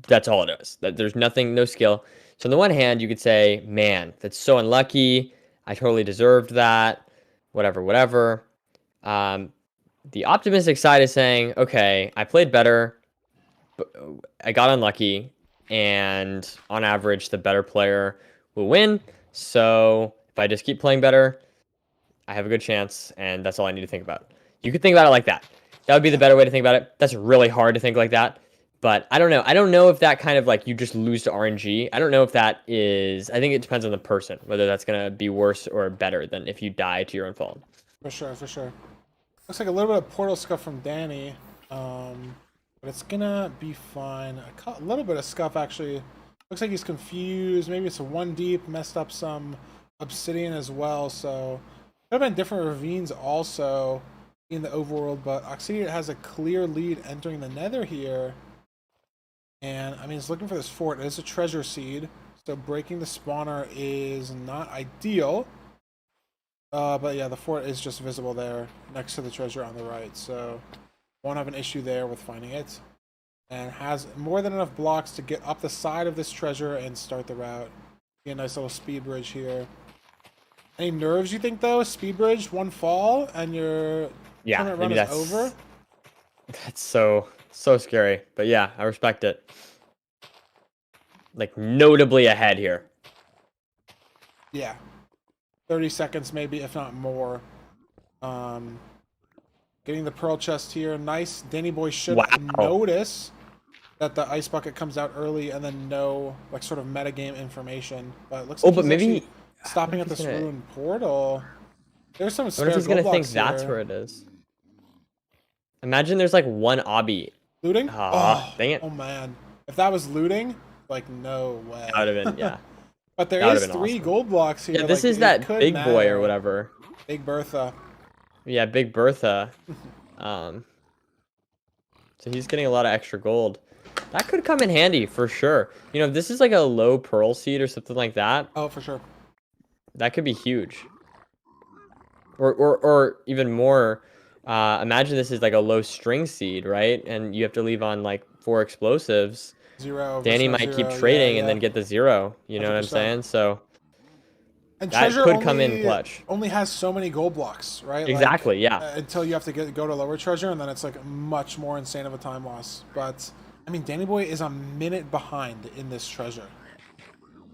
that's all it is. That there's nothing, no skill. So on the one hand, you could say, man, that's so unlucky. I totally deserved that. Whatever, whatever. Um, the optimistic side is saying, okay, I played better, but I got unlucky, and on average, the better player will win. So if I just keep playing better, I have a good chance, and that's all I need to think about. You could think about it like that. That would be the better way to think about it. That's really hard to think like that. But I don't know. I don't know if that kind of like you just lose to RNG. I don't know if that is. I think it depends on the person, whether that's going to be worse or better than if you die to your own fault. For sure, for sure. Looks like a little bit of portal scuff from Danny. But it's gonna be fine. A little bit of scuff actually. Looks like he's confused. Maybe it's a one deep, messed up some obsidian as well. So could have been different ravines also in the overworld, but Oxidiot has a clear lead entering the nether here. And I mean, it's looking for this fort. It is a treasure seed, so breaking the spawner is not ideal. But yeah, the fort is just visible there next to the treasure on the right, so won't have an issue there with finding it. And has more than enough blocks to get up the side of this treasure and start the route. Be a nice little speed bridge here. Any nerves you think though? Speed bridge, one fall, and your tournament run is over? That's so scary. But yeah, I respect it. Like notably ahead here. Yeah. 30 seconds maybe, if not more. Getting the pearl chest here. Nice. Dandannyboy should notice that the ice bucket comes out early and then know like sort of metagame information. But it looks like but maybe stopping at this ruined portal. There's some spare I wonder if he's gonna think here. that's where it is. Imagine there's like one obby. Looting? Oh, dang it. Oh man. If that was looting, like no way. That would have been, yeah. But there is 3 gold blocks here. Yeah, this is that big boy or whatever. Big Bertha. Yeah, Big Bertha. So he's getting a lot of extra gold. That could come in handy for sure. You know, if this is like a low pearl seed or something like that. Oh, for sure. That could be huge. Or even more. Imagine this is like a low string seed, right? And you have to leave on like 4 explosives. 0. Danny might keep trading and then get the 0. You know 100%. What I'm saying? So and that could come in clutch. Only has so many gold blocks, right? Exactly. Like, yeah. Until you have to go to lower treasure, and then it's like much more insane of a time loss. But I mean, Dandannyboy is a minute behind in this treasure.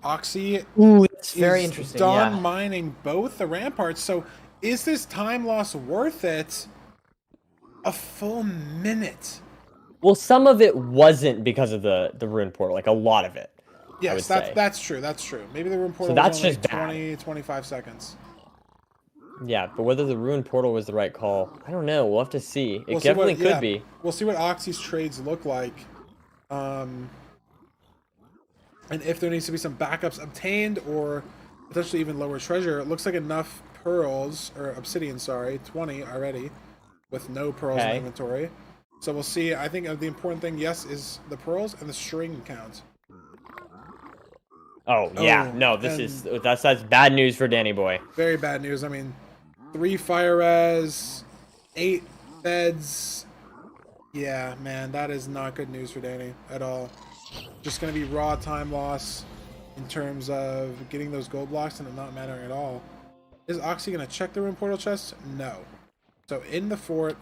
Oxy it's very interesting. Done mining both the ramparts. So is this time loss worth it? A full minute. Well, some of it wasn't because of the rune portal, like a lot of it. Yes, that's true. That's true. Maybe the rune portal was only just 20, 25 seconds. Yeah, but whether the rune portal was the right call, I don't know. We'll have to see. It definitely could be. We'll see what Oxy's trades look like. And if there needs to be some backups obtained or potentially even lower treasure. It looks like enough pearls, or obsidian, sorry, 20 already, with no pearls in inventory. So we'll see. I think the important thing, yes, is the pearls and the string count. Oh yeah, no, that's bad news for Dandannyboy. Very bad news. I mean, 3 fire res, 8 beds. Yeah, man, that is not good news for Danny at all. Just gonna be raw time loss in terms of getting those gold blocks and it not mattering at all. Is Oxy gonna check the rune portal chest? No. So in the fort,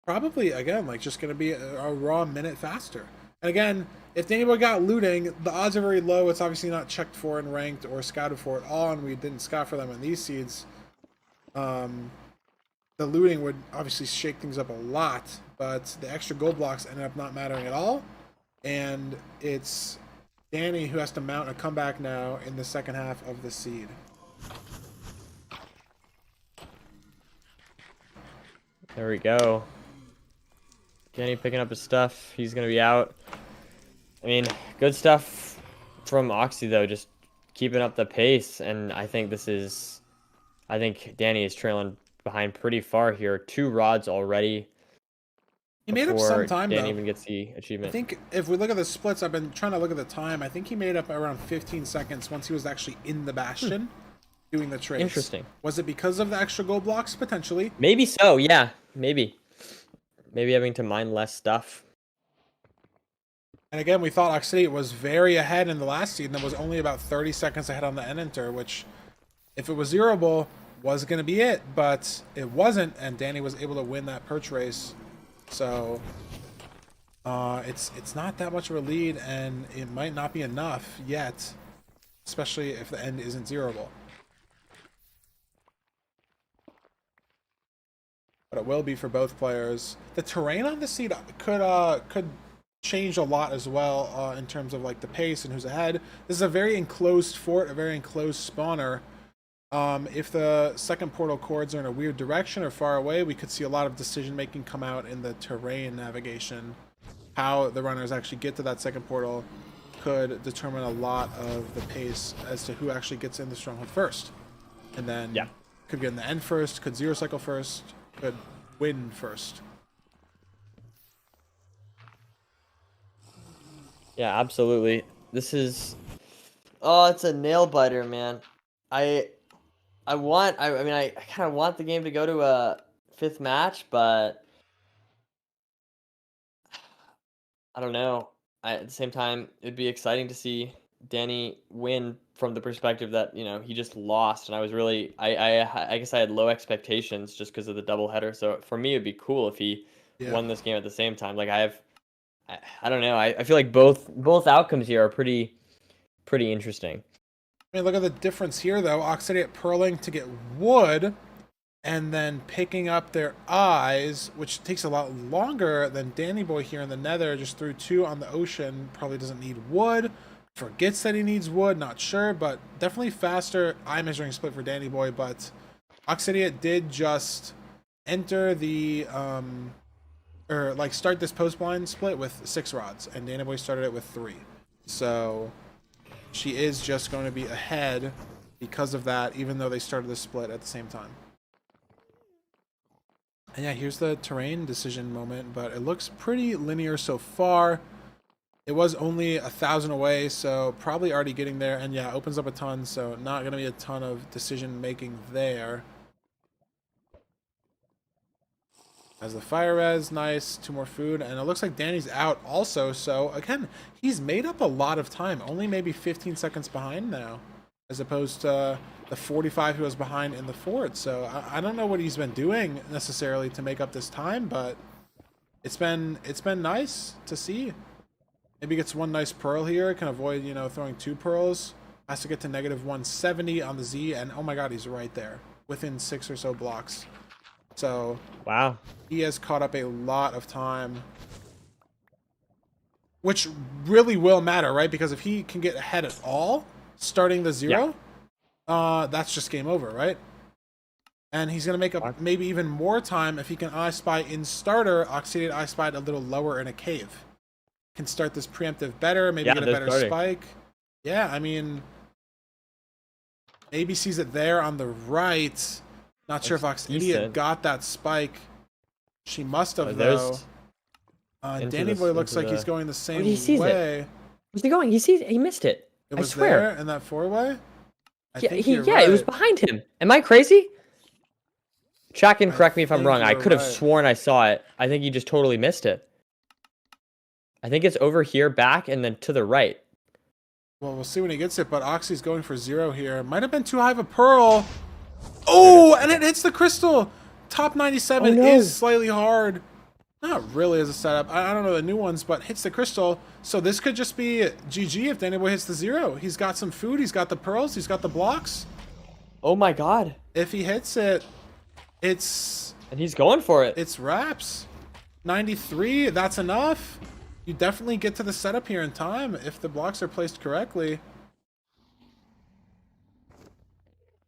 probably again like just gonna be a raw minute faster. And again, if Dandannyboy got looting, the odds are very low. It's obviously not checked for and ranked or scouted for at all, and we didn't scout for them in these seeds. The looting would obviously shake things up a lot, but the extra gold blocks ended up not mattering at all. And it's Danny who has to mount a comeback now in the second half of the seed. There we go. Danny picking up his stuff. He's going to be out. I mean, good stuff from Oxy though, just keeping up the pace, and I think Danny is trailing behind pretty far here. 2 rods already He made up some before time, Danny though. even gets the I achievement. think if we look at the splits, I've been trying to look at the time. I think he made up around 15 seconds once he was actually in the Bastion doing the trace. Interesting. Was it because of the extra gold blocks? Potentially. Maybe so, yeah. Maybe having to mine less stuff. And again, we thought Oxidiot was very ahead in the last seed, and was only about 30 seconds ahead on the end enter, which, if it was zeroable, was going to be it, but it wasn't, and Danny was able to win that perch race. So, it's not that much of a lead, and it might not be enough yet, especially if the end isn't zeroable. But it will be for both players. The terrain on the seed could change a lot as well in terms of like the pace and who's ahead. This is a very enclosed fort, a very enclosed spawner. If the second portal chords are in a weird direction or far away, we could see a lot of decision making come out in the terrain navigation. How the runners actually get to that second portal could determine a lot of the pace as to who actually gets in the stronghold first. And then could get in the end first, could zero cycle first, could win first. Yeah, absolutely. This is it's a nail biter, man. I mean I kind of want the game to go to a 5th match, but I don't know. At the same time, it'd be exciting to see Danny win from the perspective that, he just lost, and I was really I guess I had low expectations just because of the doubleheader. So for me, it'd be cool if he won this game at the same time. Like I don't know. I feel like both outcomes here are pretty interesting. I mean, look at the difference here, though. Oxidiot purling to get wood, and then picking up their eyes, which takes a lot longer than Dandannyboy here in the Nether. Just threw 2 on the ocean. Probably doesn't need wood. Forgets that he needs wood. Not sure, but definitely faster eye measuring split for Dandannyboy. But Oxidiot did just enter the start this post blind split with 6 rods, and Dandannyboy started it with 3. So she is just going to be ahead because of that, even though they started the split at the same time. And yeah, here's the terrain decision moment, but it looks pretty linear so far. It was only 1,000 away, so probably already getting there. And yeah, opens up a ton, so not going to be a ton of decision making there. As the fire res, nice, 2 more food, and it looks like Danny's out also, so again, he's made up a lot of time, only maybe 15 seconds behind now, as opposed to the 45 he was behind in the fort. So I don't know what he's been doing necessarily to make up this time, but it's been nice to see. Maybe gets 1 nice pearl here, can avoid, throwing 2 pearls. Has to get to negative 170 on the Z, and oh my god, he's right there, within 6 or so blocks. So wow, he has caught up a lot of time, which really will matter, right? Because if he can get ahead at all, starting the 0, that's just game over, right? And he's going to make up maybe even more time if he can eye spy in starter. Oxidiot eye spied a little lower in a cave. Can start this preemptive better, maybe get a better spike. Yeah, I mean, maybe sees it there on the right. Not sure if Oxidiot got that spike. She must have, though. Dandannyboy looks like he's going the same way. Where's he going? He missed it. It was I swear. there in that 4-way? It was behind him. Am I crazy? Chat can correct me if I'm wrong. I could have sworn I saw it. I think he just totally missed it. I think it's over here, back, and then to the right. Well, we'll see when he gets it, but Oxy's going for 0 here. Might have been too high of a pearl. Oh, and it hits the crystal. Top 97 is slightly hard. Not really as a setup. I don't know the new ones, but hits the crystal. So this could just be GG if Dandannyboy hits the 0. He's got some food. He's got the pearls. He's got the blocks. Oh my god. If he hits it, it's... And he's going for it. It's wraps. 93, that's enough. You definitely get to the setup here in time if the blocks are placed correctly.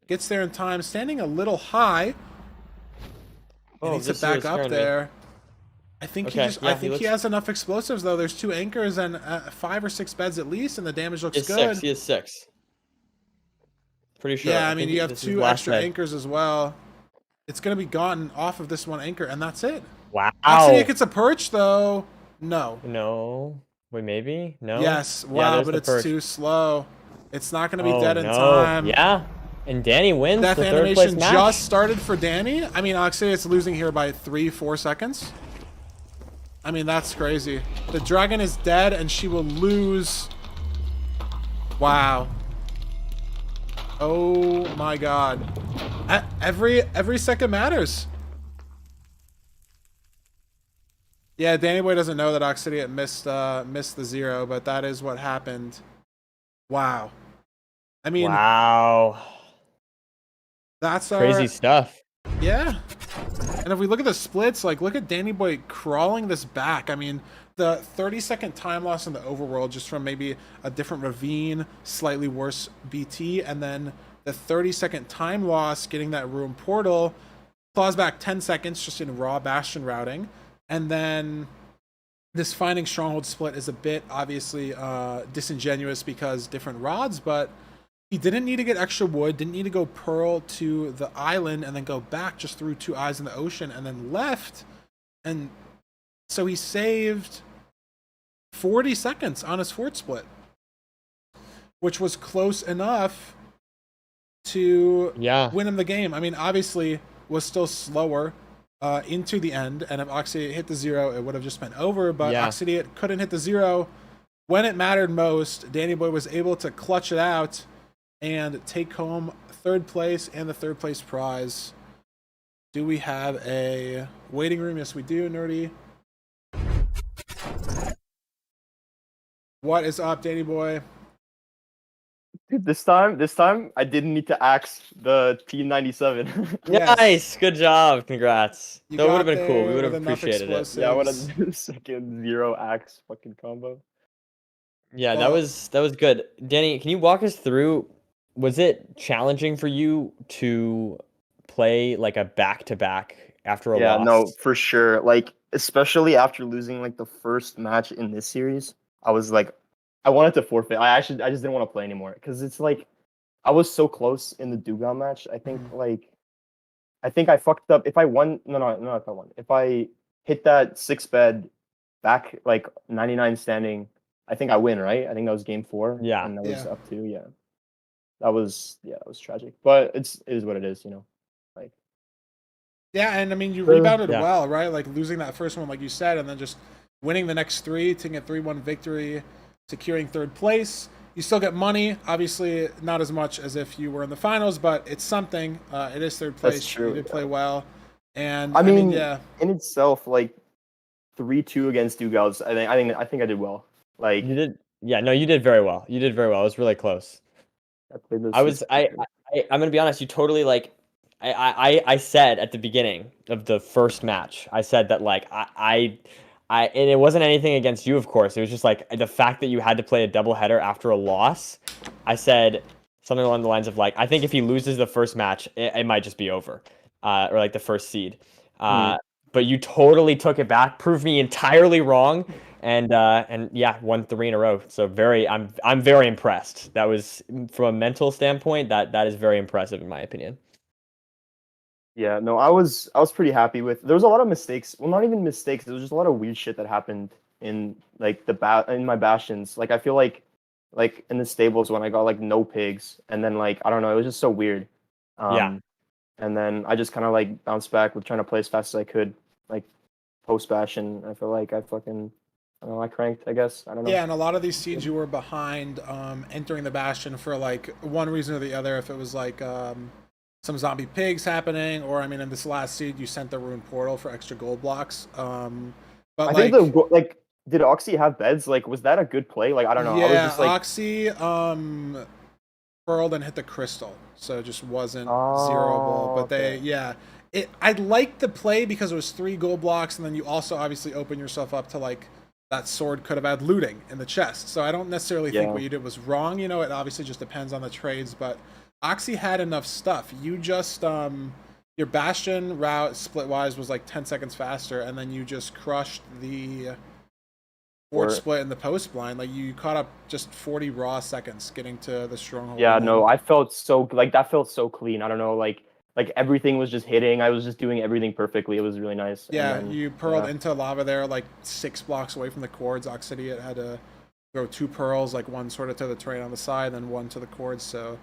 Gets there in time, standing a little high. He needs to back up there. I think he Okay, just. I yeah, he think he looks. has enough explosives though. There's 2 anchors and 5 or 6 beds at least, and the damage He looks has 6. good. He has 6. Pretty sure. Yeah, I I mean think you have this is 2 last extra bed. anchors as well. It's gonna be gotten off of this 1 anchor, and that's it. Oxidiot Wow. gets a perch though. No. No. Wait, maybe? No? Yes. Yeah, Wow, there's but the it's perch. too slow. It's not gonna be Oh, dead in no. time. Yeah. And Danny wins Death the third place animation just match. started for Danny. I mean, Oxidiot's losing here by 3-4 seconds. I mean, that's crazy. The dragon is dead, and she will lose. Wow. Oh my god. Every second matters. Yeah, Dannyboy doesn't know that Oxidiot missed the 0, but that is what happened. Wow. I mean, Wow. that's Crazy our stuff. yeah. And if we look at the splits, like look at Dannyboy crawling this back. I mean, the 30-second time loss in the overworld just from maybe a different ravine, slightly worse BT, and then the 30-second time loss getting that room portal, claws back 10 seconds just in raw bastion routing. And then this finding stronghold split is a bit obviously disingenuous because different rods, but he didn't need to get extra wood, didn't need to go pearl to the island and then go back, just threw 2 eyes in the ocean and then left. And so he saved 40 seconds on his fort split, which was close enough to win him the game. I mean, obviously was still slower into the end, and if Oxidiot hit the 0, it would have just been over, but Oxidiot couldn't hit the 0 when it mattered most. Dannyboy was able to clutch it out and take home 3rd place and the 3rd place prize. Do we have a waiting room? Yes, we do, Nerdy. What is up, Dannyboy? Dude, this time I didn't need to axe the T97. Yes. Nice, good job, congrats. You That would have got been cool. We there would have with enough appreciated it. explosives. Yeah, what a second 0 axe fucking combo. Yeah, Well, that was good. Danny, can you walk us through? Was it challenging for you to play like a back-to-back after a Yeah, loss? no, for sure. Like, especially after losing like the first match in this series, I was like, I wanted to forfeit. I just didn't want to play anymore because it's like I was so close in the Dugan match. I think I fucked up. If I won, no, if I won, if I hit that 6 bed back like 99 standing, I think I win, right? I think that was game 4. Yeah. And that was up 2. Yeah. That was tragic. But it is what it is, you know. Like yeah, and I mean, you rebounded Yeah. well, right? Like losing that first one, like you said, and then just winning the next 3, taking a 3-1 victory, securing 3rd place. You still get money, obviously not as much as if you were in the finals, but it's something. It is 3rd place. That's true, You did play well, and I mean, yeah, in itself, like 3-2 against Dugals, I think I did well. Like You did. Yeah, no, you did very well. You did very well. It was really close. I played those I was six- I'm gonna be honest, you totally like I said at the beginning of the first match, I said that like and it wasn't anything against you, of course. It was just like the fact that you had to play a doubleheader after a loss. I said something along the lines of like, I think if he loses the first match, it might just be over. Or like the first seed. But you totally took it back, proved me entirely wrong, and yeah, won 3 in a row. So I'm very impressed. That was from a mental standpoint, that is very impressive in my opinion. Yeah, no, I was pretty happy with. There was a lot of mistakes. Well, not even mistakes. There was just a lot of weird shit that happened in like in my bastions. Like I feel like in the stables when I got like no pigs, and then like I don't know, it was just so weird. Yeah. And then I just kind of like bounced back with trying to play as fast as I could, like post bash, and I feel like I fucking I don't know, I cranked. I guess I don't know. yeah, and a lot of these seeds you were behind entering the bastion for like one reason or the other. If it was like some zombie pigs happening, or I mean, in this last seed, you sent the rune portal for extra gold blocks. But I like, think did Oxy have beds? Like, was that a good play? Like, I don't know. yeah, I was just like, Oxy pearled and hit the crystal, so it just wasn't zeroable. But okay. I liked the play because it was 3 gold blocks, and then you also obviously open yourself up to like that sword could have had looting in the chest. So I don't necessarily think what you did was wrong. You know, it obviously just depends on the trades, but Oxy had enough stuff. You just your Bastion route split-wise was like 10 seconds faster, and then you just crushed the forward split in the post blind. Like, you caught up just 40 raw seconds getting to the stronghold. Yeah, no, I felt so like that felt so clean. I don't know, like everything was just hitting. I was just doing everything perfectly. It was really nice. Yeah, and then, you pearled into lava there, like 6 blocks away from the cords. Oxidiot had to throw 2 pearls, like one sort of to the terrain on the side, then one to the cords. So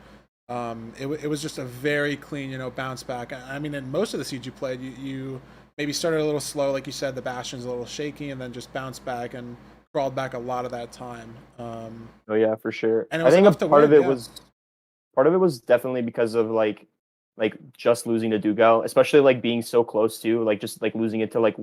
it was just a very clean, bounce back. I mean, in most of the seeds you played, you maybe started a little slow, like you said, the Bastion's a little shaky, and then just bounced back and crawled back a lot of that time. Oh yeah, for sure. And I think enough to part of win, it was definitely because of like just losing to Dugal, especially like being so close to like just like losing it to like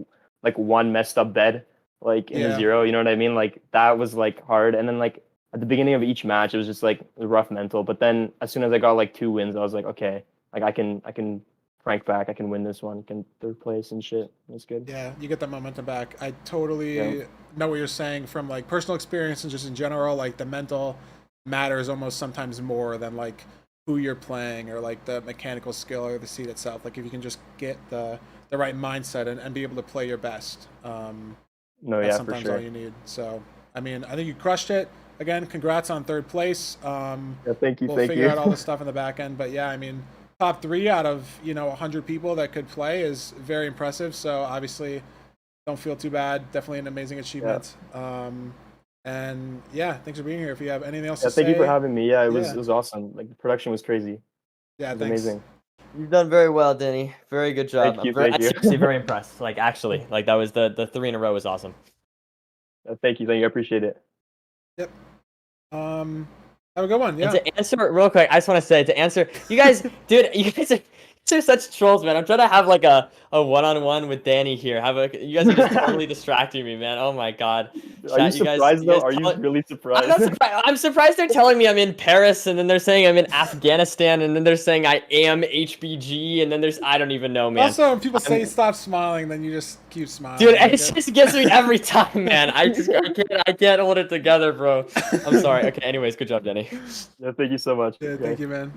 one messed up bed like in a 0. You know what I mean? Like that was like hard. And then like at the beginning of each match, it was just like rough mental. But then as soon as I got like 2 wins, I was like, okay, like I can crank back. I can win this one. Can 3rd place and shit. That's good. Yeah, you get that momentum back. I totally know what you're saying from like personal experience and just in general. Like the mental matters almost sometimes more than like who you're playing or like the mechanical skill or the seed itself. Like if you can just get the right mindset and be able to play your best, that's sometimes all you need. So I mean, I think you crushed it. Again, congrats on 3rd place. Yeah, thank you. We'll figure out all the stuff in the back end, but yeah, I mean, top 3 out of 100 people that could play is very impressive. So obviously, don't feel too bad. Definitely an amazing achievement. Yeah. And yeah, thanks for being here. If you have anything else to say, thank you for having me. Yeah, it was awesome. Like the production was crazy. Yeah, it was amazing. You've done very well, Danny. Very good job. Thank you. I'm seriously very impressed. Like actually, like that was the 3 in a row was awesome. Thank you. I appreciate it. Yep. Have a good one. Yeah. And to answer real quick, I just want to say you guys, dude, you guys are such trolls, man. I'm trying to have like a one-on-one with Danny here. You guys are just totally distracting me, man. Oh my god. Are you surprised though? Are you really surprised? I'm not surprised. I'm surprised they're telling me I'm in Paris, and then they're saying I'm in Afghanistan, and then they're saying I am HBG, and then I don't even know, man. Also, when people say stop smiling, then you just keep smiling. Dude, it just gets me every time, man. I can't hold it together, bro. I'm sorry. Okay, anyways, good job, Danny. Yeah, thank you so much. Yeah, thank you, man.